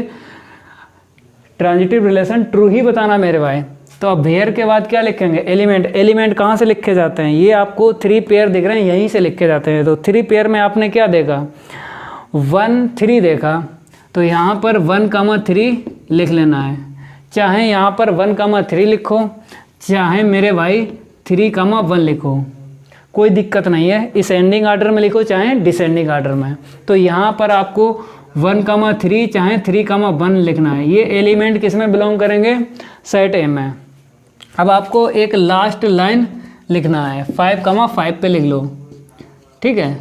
A: ट्रांजिटिव रिलेशन ट्रू ही बताना मेरे भाई। तो अब वेयर के बाद क्या लिखेंगे, एलिमेंट। एलिमेंट कहाँ से लिखे जाते हैं, ये आपको 3 पेयर दिख रहे हैं, यहीं से लिखे जाते हैं। तो 3 पेयर में आपने क्या देखा, 1 3 देखा, तो यहाँ पर 1,3 लिख लेना है। चाहे यहाँ पर 1,3 लिखो, चाहे मेरे भाई 3,1 लिखो, कोई दिक्कत नहीं है। असेंडिंग आर्डर में लिखो चाहे डिसेंडिंग आर्डर में। तो यहाँ पर आपको 1,3 चाहे 3,1 लिखना है। ये एलिमेंट किस में बिलोंग करेंगे, सेट ए में। अब आपको एक लास्ट लाइन लिखना है, 5,5 पे लिख लो, ठीक है,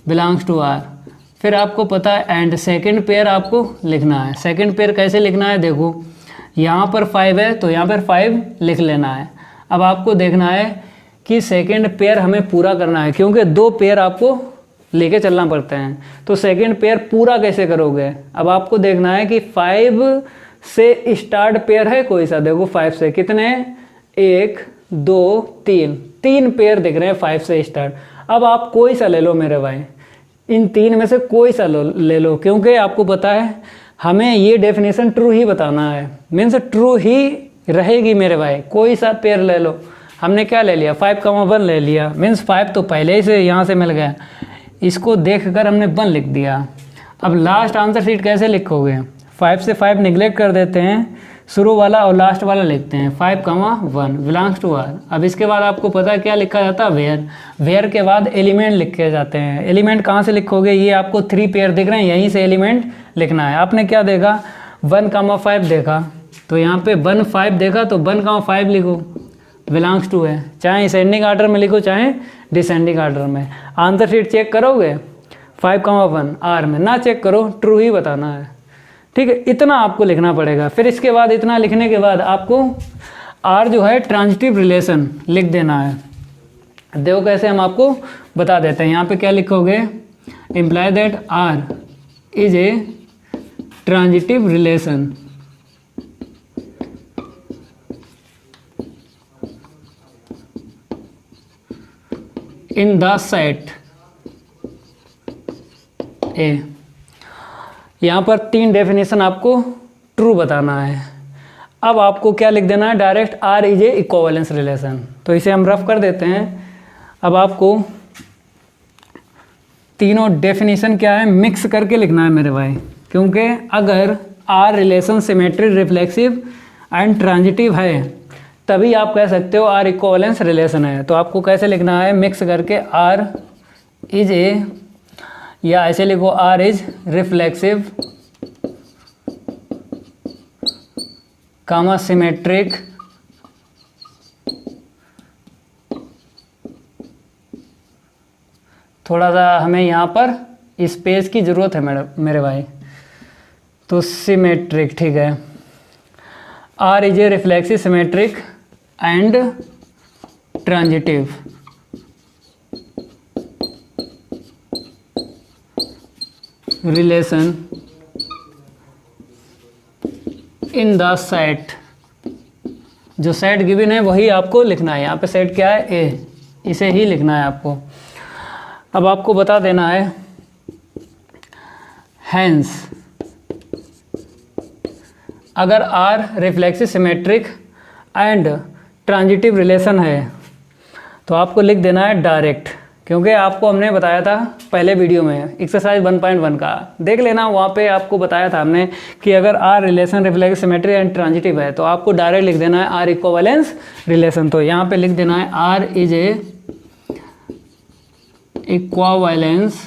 A: बिलोंग्स टू आर। फिर आपको पता है एंड सेकंड पेयर आपको लिखना है। सेकंड पेयर कैसे लिखना है, देखो यहाँ पर 5 है, तो यहाँ पर 5 लिख लेना है। अब आपको देखना है कि सेकंड पेयर हमें पूरा करना है, क्योंकि 2 पेयर आपको लेके चलना पड़ते हैं। तो सेकंड पेयर पूरा कैसे करोगे, अब आपको देखना है कि 5 से स्टार्ट पेयर है कोई सा, देखो 5 से कितने, 1 2 3 पेयर दिख रहे हैं 5 से स्टार्ट। अब आप कोई सा ले लो मेरे भाई, इन 3 में से कोई सा ले लो, क्योंकि आपको पता है हमें ये डेफिनेशन ट्रू ही बताना है, मीन्स ट्रू ही रहेगी मेरे भाई। कोई सा पेयर ले लो। हमने क्या ले लिया, 5,1 ले लिया, मीन्स 5 तो पहले ही से यहाँ से मिल गया, इसको देखकर हमने 1 लिख दिया। अब लास्ट आंसर शीट कैसे लिखोगे, 5 से 5 निगलेक्ट कर देते हैं, शुरू वाला और लास्ट वाला लिखते हैं 5,1 बिलोंग्स टू आर। अब इसके बाद आपको पता है क्या लिखा जाता है, वेयर। वेयर के बाद एलिमेंट लिखे जाते हैं। एलिमेंट कहाँ से लिखोगे, ये आपको 3 पेयर दिख रहे हैं, यहीं से एलिमेंट लिखना है। आपने क्या देखा, 1,5 देखा, तो यहाँ पे 1 5 देखा, तो 1,5 लिखो, बिलोंग्स टू है। चाहे असेंडिंग आर्डर में लिखो चाहे डिसेंडिंग आर्डर में। आंसर शीट चेक करोगे 5,1 आर में, ना चेक करो, ट्रू ही बताना है, ठीक है। इतना आपको लिखना पड़ेगा। फिर इसके बाद इतना लिखने के बाद आपको आर जो है ट्रांजिटिव रिलेशन लिख देना है। देखो कैसे, हम आपको बता देते हैं। यहाँ पे क्या लिखोगे, imply that R is a transitive relation. In the set A. यहाँ पर 3 डेफिनेशन आपको ट्रू बताना है। अब आपको क्या लिख देना है, direct are is a equivalence relation. तो इसे हम रफ कर देते हैं। अब आपको तीनों डेफिनेशन क्या है मिक्स करके लिखना है मेरे भाई, क्योंकि अगर R relation symmetry reflexive and transitive है तभी आप कह सकते हो आर इक्विवेलेंस रिलेशन है। तो आपको कैसे लिखना है, मिक्स करके आर इज ए, या ऐसे लिखो R is reflexive comma symmetric थोड़ा सा हमें यहाँ पर स्पेस की ज़रूरत है मेरे भाई, तो सिमेट्रिक, ठीक है। R is a reflexive symmetric and transitive relation in the set. जो सेट गिवन है वही आपको लिखना है। यहाँ पे सेट क्या है, ए, इसे ही लिखना है आपको। अब आपको बता देना है हैंस अगर R reflexive symmetric and transitive relation है तो आपको लिख देना है डायरेक्ट, क्योंकि आपको हमने बताया था पहले वीडियो में एक्सरसाइज 1.1 का देख लेना, वहाँ पे आपको बताया था हमने कि अगर R relation reflexive symmetry and transitive है तो आपको डायरेक्ट लिख देना है आर इक्विवेलेंस रिलेशन। तो यहाँ पे लिख देना है R is a equivalence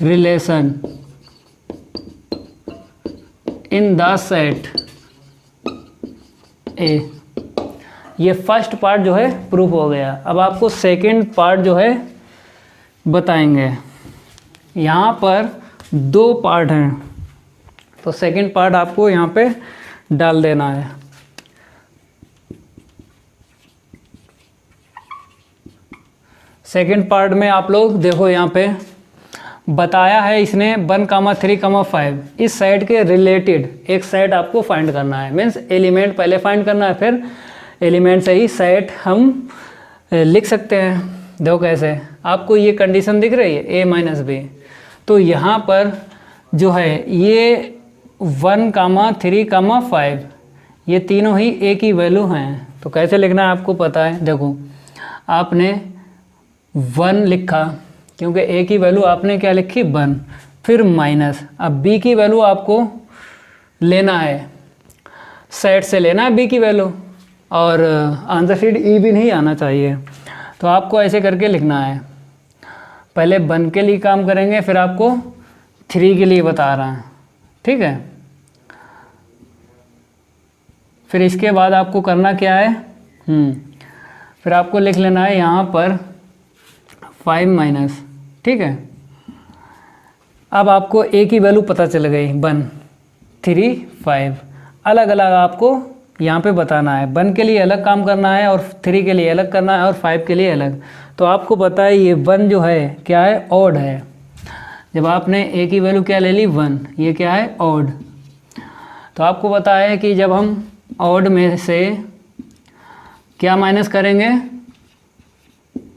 A: relation in the set A. ये फर्स्ट पार्ट जो है प्रूफ हो गया। अब आपको सेकंड पार्ट जो है बताएंगे। यहाँ पर 2 पार्ट हैं, तो सेकंड पार्ट आपको यहाँ पे डाल देना है। सेकंड पार्ट में आप लोग देखो, यहाँ पे बताया है इसने 1,3,5 इस सेट के रिलेटेड एक सेट आपको फाइंड करना है। मीन्स एलिमेंट पहले फाइंड करना है, फिर एलिमेंट से ही सेट हम लिख सकते हैं। देखो कैसे, आपको ये कंडीशन दिख रही है a माइनस बी, तो यहाँ पर जो है ये 1,3,5 ये तीनों ही a की वैल्यू हैं। तो कैसे लिखना है आपको पता है। देखो आपने 1 लिखा क्योंकि a की वैल्यू आपने क्या लिखी 1, फिर माइनस। अब b की वैल्यू आपको लेना है, सेट से लेना है b की वैल्यू, और आंसर शीट ई भी नहीं आना चाहिए। तो आपको ऐसे करके लिखना है, पहले 1 के लिए काम करेंगे, फिर आपको 3 के लिए बता रहा है, ठीक है। फिर इसके बाद आपको करना क्या है, फिर आपको लिख लेना है यहाँ पर 5 माइनस, ठीक है। अब आपको a की वैल्यू पता चल गई 1, 3, 5, अलग अलग आपको यहाँ पे बताना है। 1 के लिए अलग काम करना है और 3 के लिए अलग करना है और 5 के लिए अलग। तो आपको पता है ये 1 जो है क्या है, ऑड है। जब आपने a की वैल्यू क्या ले ली 1, ये क्या है ऑड। तो आपको पता है कि जब हम ऑड में से क्या माइनस करेंगे,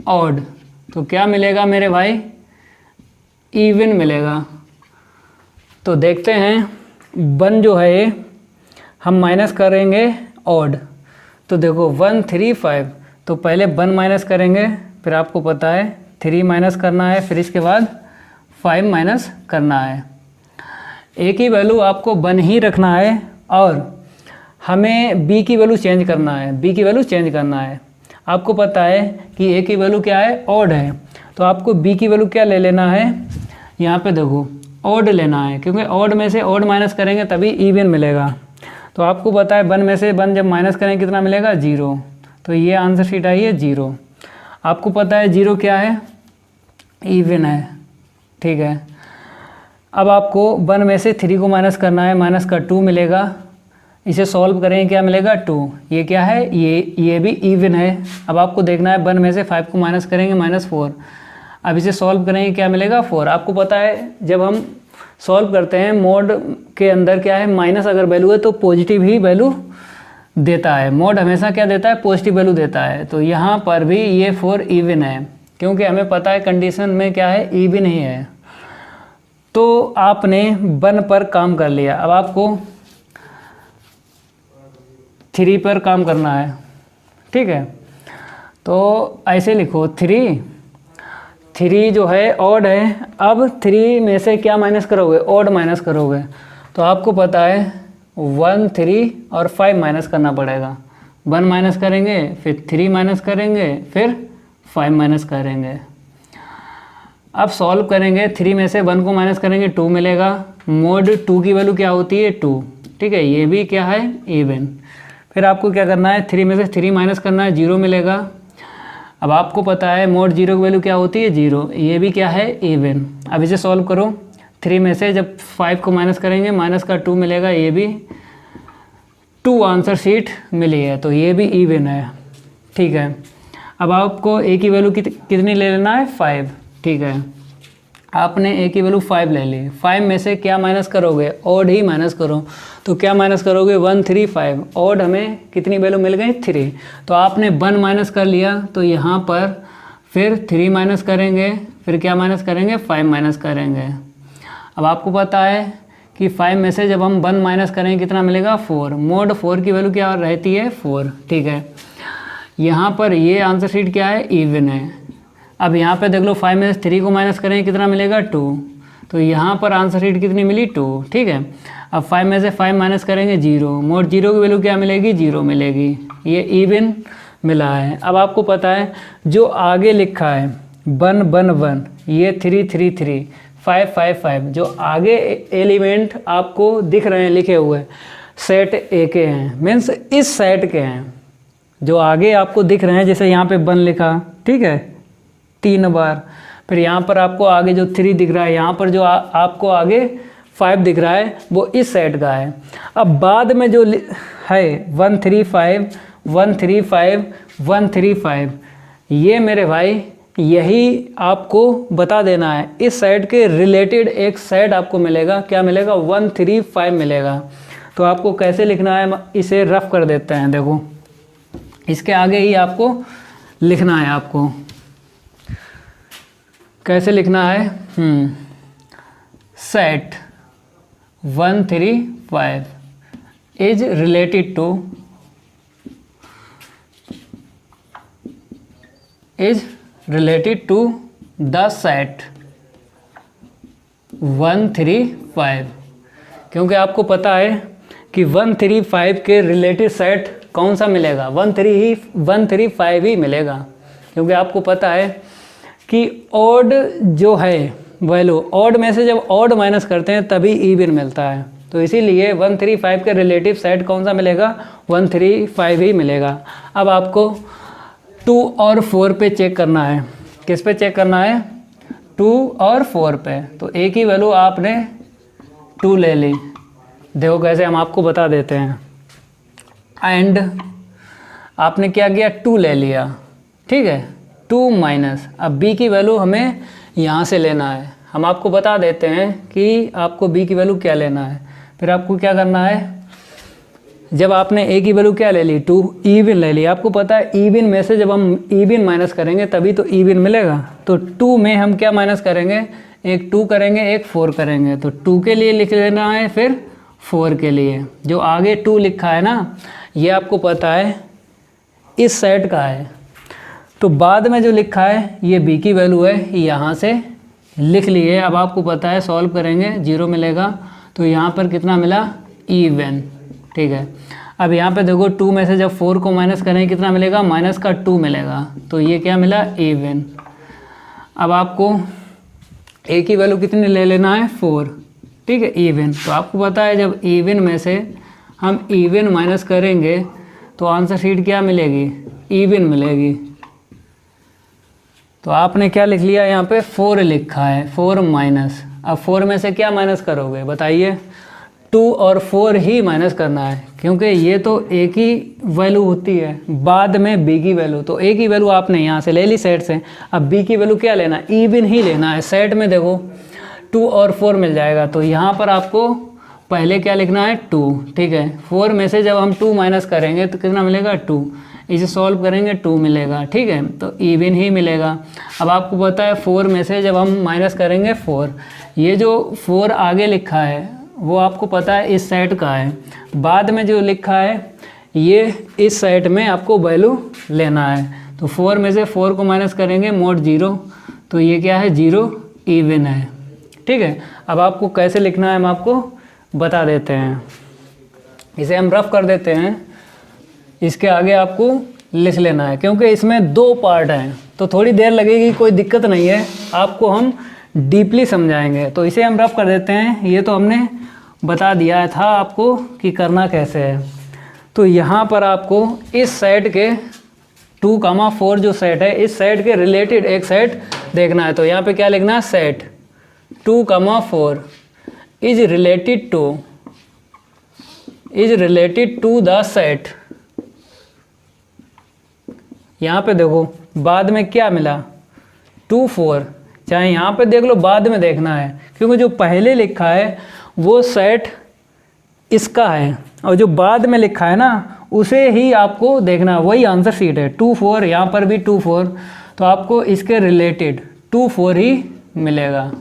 A: ऑड, तो क्या मिलेगा मेरे भाई, इवन मिलेगा। तो देखते हैं 1 जो है हम माइनस करेंगे ऑड। तो देखो 1, 3, 5, तो पहले 1 माइनस करेंगे, फिर आपको पता है 3 माइनस करना है, फिर इसके बाद 5 माइनस करना है। a की वैल्यू आपको 1 ही रखना है और हमें b की वैल्यू चेंज करना है, b की वैल्यू चेंज करना है। आपको पता है कि a की वैल्यू क्या है, ऑड है, तो आपको b की वैल्यू क्या ले लेना है, यहाँ पे देखो ऑड लेना है, क्योंकि ऑड में से ऑड माइनस करेंगे तभी इवन मिलेगा। तो आपको पता है 1 में से 1 जब माइनस करेंगे कितना मिलेगा, 0। तो ये आंसर शीट आई है 0। आपको पता है 0 क्या है, इवन है, ठीक है। अब आपको 1 में से 3 को माइनस करना है, माइनस का 2 मिलेगा। इसे सॉल्व करेंगे क्या मिलेगा, 2। ये क्या है, ये भी इवन है। अब आपको देखना है 1 में से 5 को माइनस करेंगे, -4। अब इसे सॉल्व करेंगे क्या मिलेगा, 4। आपको पता है जब हम सॉल्व करते हैं मोड के अंदर क्या है, माइनस अगर वैल्यू है तो पॉजिटिव ही वैल्यू देता है, मोड हमेशा क्या देता है, पॉजिटिव वैल्यू देता है। तो यहाँ पर भी ये 4 इवन है, क्योंकि हमें पता है कंडीशन में क्या है, इवन ही है। तो आपने 1 पर काम कर लिया, अब आपको 3 पर काम करना है, ठीक है। तो ऐसे लिखो 3 जो है ऑड है, अब 3 में से क्या माइनस करोगे, ऑड माइनस करोगे। तो आपको पता है 1 3 और 5 माइनस करना पड़ेगा। 1 माइनस करेंगे, फिर 3 माइनस करेंगे, फिर 5 माइनस करेंगे। अब सॉल्व करेंगे, 3 में से 1 को माइनस करेंगे 2 मिलेगा। मोड 2 की वैल्यू क्या होती है, 2, ठीक है। ये भी क्या है, इवन। फिर आपको क्या करना है, 3 में से 3 माइनस करना है, 0 मिलेगा। अब आपको पता है मोड 0 की वैल्यू क्या होती है, 0। ये भी क्या है, इवन। अब इसे सॉल्व करो, 3 में से जब 5 को माइनस करेंगे, माइनस का 2 मिलेगा। ये भी 2 आंसर शीट मिली है, तो ये भी इवन है, ठीक है। अब आपको ए की वैल्यू कितनी ले लेना है, 5, ठीक है। आपने ए की वैल्यू 5 ले ली। 5 में से क्या माइनस करोगे, ऑड ही माइनस करो। तो क्या माइनस करोगे, 1 3 5। ऑड हमें कितनी वैल्यू मिल गई, 3। तो आपने 1 माइनस कर लिया, तो यहाँ पर फिर 3 माइनस करेंगे, फिर क्या माइनस करेंगे, 5 माइनस करेंगे। अब आपको पता है कि 5 में से जब हम 1 माइनस करेंगे कितना मिलेगा, 4। मोड 4 की वैल्यू क्या रहती है, 4, ठीक है। यहाँ पर ये आंसर शीट क्या है, इवन है। अब यहाँ पे देख लो, 5 में से 3 को माइनस करेंगे कितना मिलेगा, 2। तो यहाँ पर आंसर शीट कितनी मिली, 2, ठीक है। अब 5 में से 5 माइनस करेंगे, 0। मोड 0 की वैल्यू क्या मिलेगी, 0 मिलेगी। ये इवन मिला है। अब आपको पता है जो आगे लिखा है 1 1 1, ये 3 3 3, 5 5 5, जो आगे एलिमेंट आपको दिख रहे हैं लिखे हुए, सेट ए के हैं, मीन्स इस सेट के हैं। जो आगे आपको दिख रहे हैं, जैसे यहाँ पे 1 लिखा, ठीक है, 3 बार। फिर यहाँ पर आपको आगे जो 3 दिख रहा है, यहाँ पर जो आपको आगे 5 दिख रहा है, वो इस सेट का है। अब बाद में जो है 1 3 5 1 3 5 1 3 5, ये मेरे भाई यही आपको बता देना है। इस सेट के रिलेटेड एक सेट आपको मिलेगा, क्या मिलेगा, 1 3 5 मिलेगा। तो आपको कैसे लिखना है, इसे रफ कर देते हैं। देखो, इसके आगे ही आपको लिखना है। आपको कैसे लिखना है, set 1 3 5 is related to the set 1 3 5। क्योंकि आपको पता है कि 1 3 5 के रिलेटेड सेट कौन सा मिलेगा, 1 3 5 ही मिलेगा। क्योंकि आपको पता है कि ऑड जो है वैल्यू, ऑड में से जब ऑड माइनस करते हैं तभी इवन मिलता है। तो इसीलिए 1 3 5 के रिलेटिव सेट कौन सा मिलेगा, 1 3 5 ही मिलेगा। अब आपको 2 और 4 पे चेक करना है। किस पे चेक करना है, 2 और 4 पे। तो ए की वैल्यू आपने 2 ले ली। देखो कैसे, हम आपको बता देते हैं। एंड आपने क्या किया, 2 ले लिया, ठीक है, 2 माइनस। अब बी की वैल्यू हमें यहाँ से लेना है। हम आपको बता देते हैं कि आपको बी की वैल्यू क्या लेना है। फिर आपको क्या करना है, जब आपने ए की वैल्यू क्या ले ली, 2, इवन ले ली। आपको पता है इवन में से जब हम इवन माइनस करेंगे तभी तो इवन मिलेगा। तो 2 में हम क्या माइनस करेंगे, एक 2 करेंगे, एक 4 करेंगे। तो 2 के लिए लिख लेना है, फिर 4 के लिए। जो आगे 2 लिखा है ना, ये आपको पता है इस सेट का है। तो बाद में जो लिखा है ये बी की वैल्यू है, यहाँ से लिख लिए। अब आपको पता है सॉल्व करेंगे, 0 मिलेगा। तो यहाँ पर कितना मिला, इवन, ठीक है। अब यहाँ पे देखो 2 में से जब 4 को माइनस करेंगे कितना मिलेगा, माइनस का 2 मिलेगा। तो ये क्या मिला, इवन। अब आपको ए की वैल्यू कितनी ले लेना है, 4, ठीक है, इवन। तो आपको पता है जब इवन में से हम इवन माइनस करेंगे तो आंसर शीट क्या मिलेगी, इवन मिलेगी। तो आपने क्या लिख लिया, यहाँ पे 4 लिखा है, 4 माइनस। अब 4 में से क्या माइनस करोगे बताइए, 2 और 4 ही माइनस करना है, क्योंकि ये तो ए की वैल्यू होती है, बाद में बी की वैल्यू। तो ए की वैल्यू आपने यहाँ से ले ली सेट से। अब बी की वैल्यू क्या लेना है, इवन ही लेना है। सेट में देखो 2 और 4 मिल जाएगा। तो यहाँ पर आपको पहले क्या लिखना है 2, ठीक है। 4 में से जब हम 2 माइनस करेंगे तो कितना मिलेगा 2, इसे सॉल्व करेंगे 2 मिलेगा, ठीक है, तो इवन ही मिलेगा। अब आपको पता है 4 में से जब हम माइनस करेंगे 4, ये जो 4 आगे लिखा है वो आपको पता है इस साइड का है, बाद में जो लिखा है ये इस साइड में आपको वैल्यू लेना है। तो 4 में से 4 को माइनस करेंगे मोड 0, तो ये क्या है 0 इवन है, ठीक है। अब आपको कैसे लिखना है हम आपको बता देते हैं, इसे हम रफ कर देते हैं, इसके आगे आपको लिख लेना है क्योंकि इसमें 2 पार्ट हैं तो थोड़ी देर लगेगी, कोई दिक्कत नहीं है, आपको हम डीपली समझाएंगे। तो इसे हम रफ कर देते हैं, ये तो हमने बता दिया था आपको कि करना कैसे है। तो यहाँ पर आपको इस साइड के 2,4 जो सेट है इस साइड के रिलेटेड एक सेट देखना है। तो यहाँ पे क्या लिखना है, set 2,4 is related to the set. यहाँ पे देखो बाद में क्या मिला 2 4, चाहे यहाँ पे देख लो बाद में देखना है क्योंकि जो पहले लिखा है वो सेट इसका है और जो बाद में लिखा है ना उसे ही आपको देखना, वही आंसर शीट है 2 4, यहाँ पर भी 2 4, तो आपको इसके रिलेटेड 2 4 ही मिलेगा,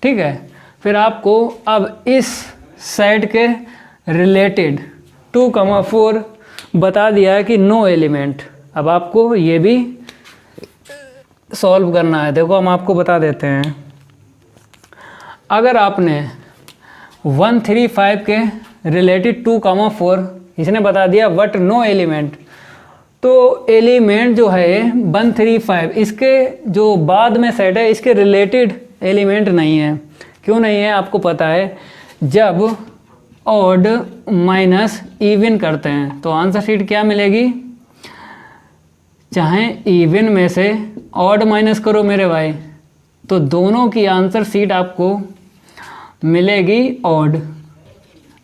A: ठीक है। फिर आपको अब इस सेट के रिलेटेड 2,4 बता दिया है कि नो एलिमेंट, अब आपको ये भी सॉल्व करना है। देखो हम आपको बता देते हैं, अगर आपने 135 के रिलेटेड 2,4 इसने बता दिया बट नो एलिमेंट, तो एलिमेंट जो है 135 इसके जो बाद में सेट है इसके रिलेटेड एलिमेंट नहीं है। क्यों नहीं है आपको पता है, जब ऑड माइनस इवन करते हैं तो आंसर शीट क्या मिलेगी, चाहे इवन में से ऑड माइनस करो मेरे भाई तो दोनों की आंसर शीट आपको मिलेगी ऑड।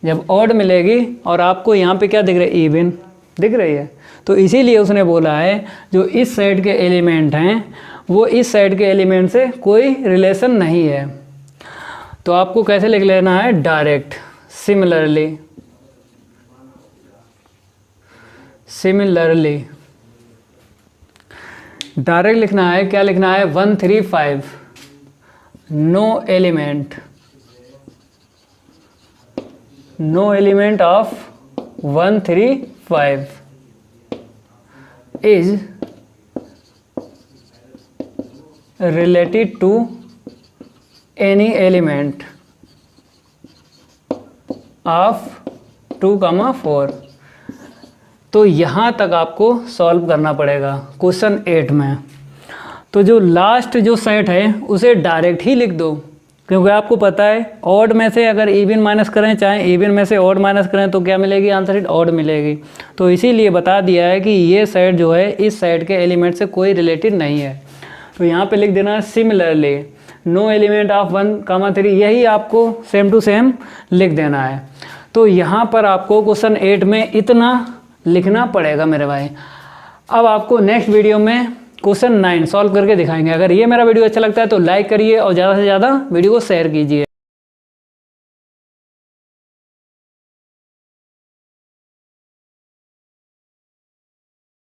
A: जब ऑड मिलेगी और आपको यहाँ पे क्या दिख रहा है, इवन दिख रही है, तो इसीलिए उसने बोला है जो इस साइड के एलिमेंट हैं वो इस साइड के एलिमेंट से कोई रिलेशन नहीं है। तो आपको कैसे लिख लेना है, डायरेक्ट सिमिलरली डायरेक्ट लिखना है। क्या लिखना है, 135 no element of 135 is related to any element of 2,4। तो यहाँ तक आपको सॉल्व करना पड़ेगा क्वेश्चन 8 में। तो जो लास्ट जो सेट है उसे डायरेक्ट ही लिख दो क्योंकि आपको पता है ऑड में से अगर इवन माइनस करें चाहे इवन में से ऑड माइनस करें तो क्या मिलेगी, आंसर शीट ऑड मिलेगी। तो इसीलिए बता दिया है कि ये सेट जो है इस सेट के एलिमेंट से कोई रिलेटेड नहीं है। तो यहाँ पे लिख देना सिमिलरली नो एलिमेंट ऑफ 1,3, यही आपको सेम टू सेम लिख देना है। तो यहाँ पर आपको क्वेश्चन 8 में इतना लिखना पड़ेगा मेरे भाई। अब आपको नेक्स्ट वीडियो में क्वेश्चन 9 सॉल्व करके दिखाएंगे। अगर ये मेरा वीडियो अच्छा लगता है तो लाइक करिए और ज़्यादा से ज़्यादा वीडियो को शेयर कीजिए।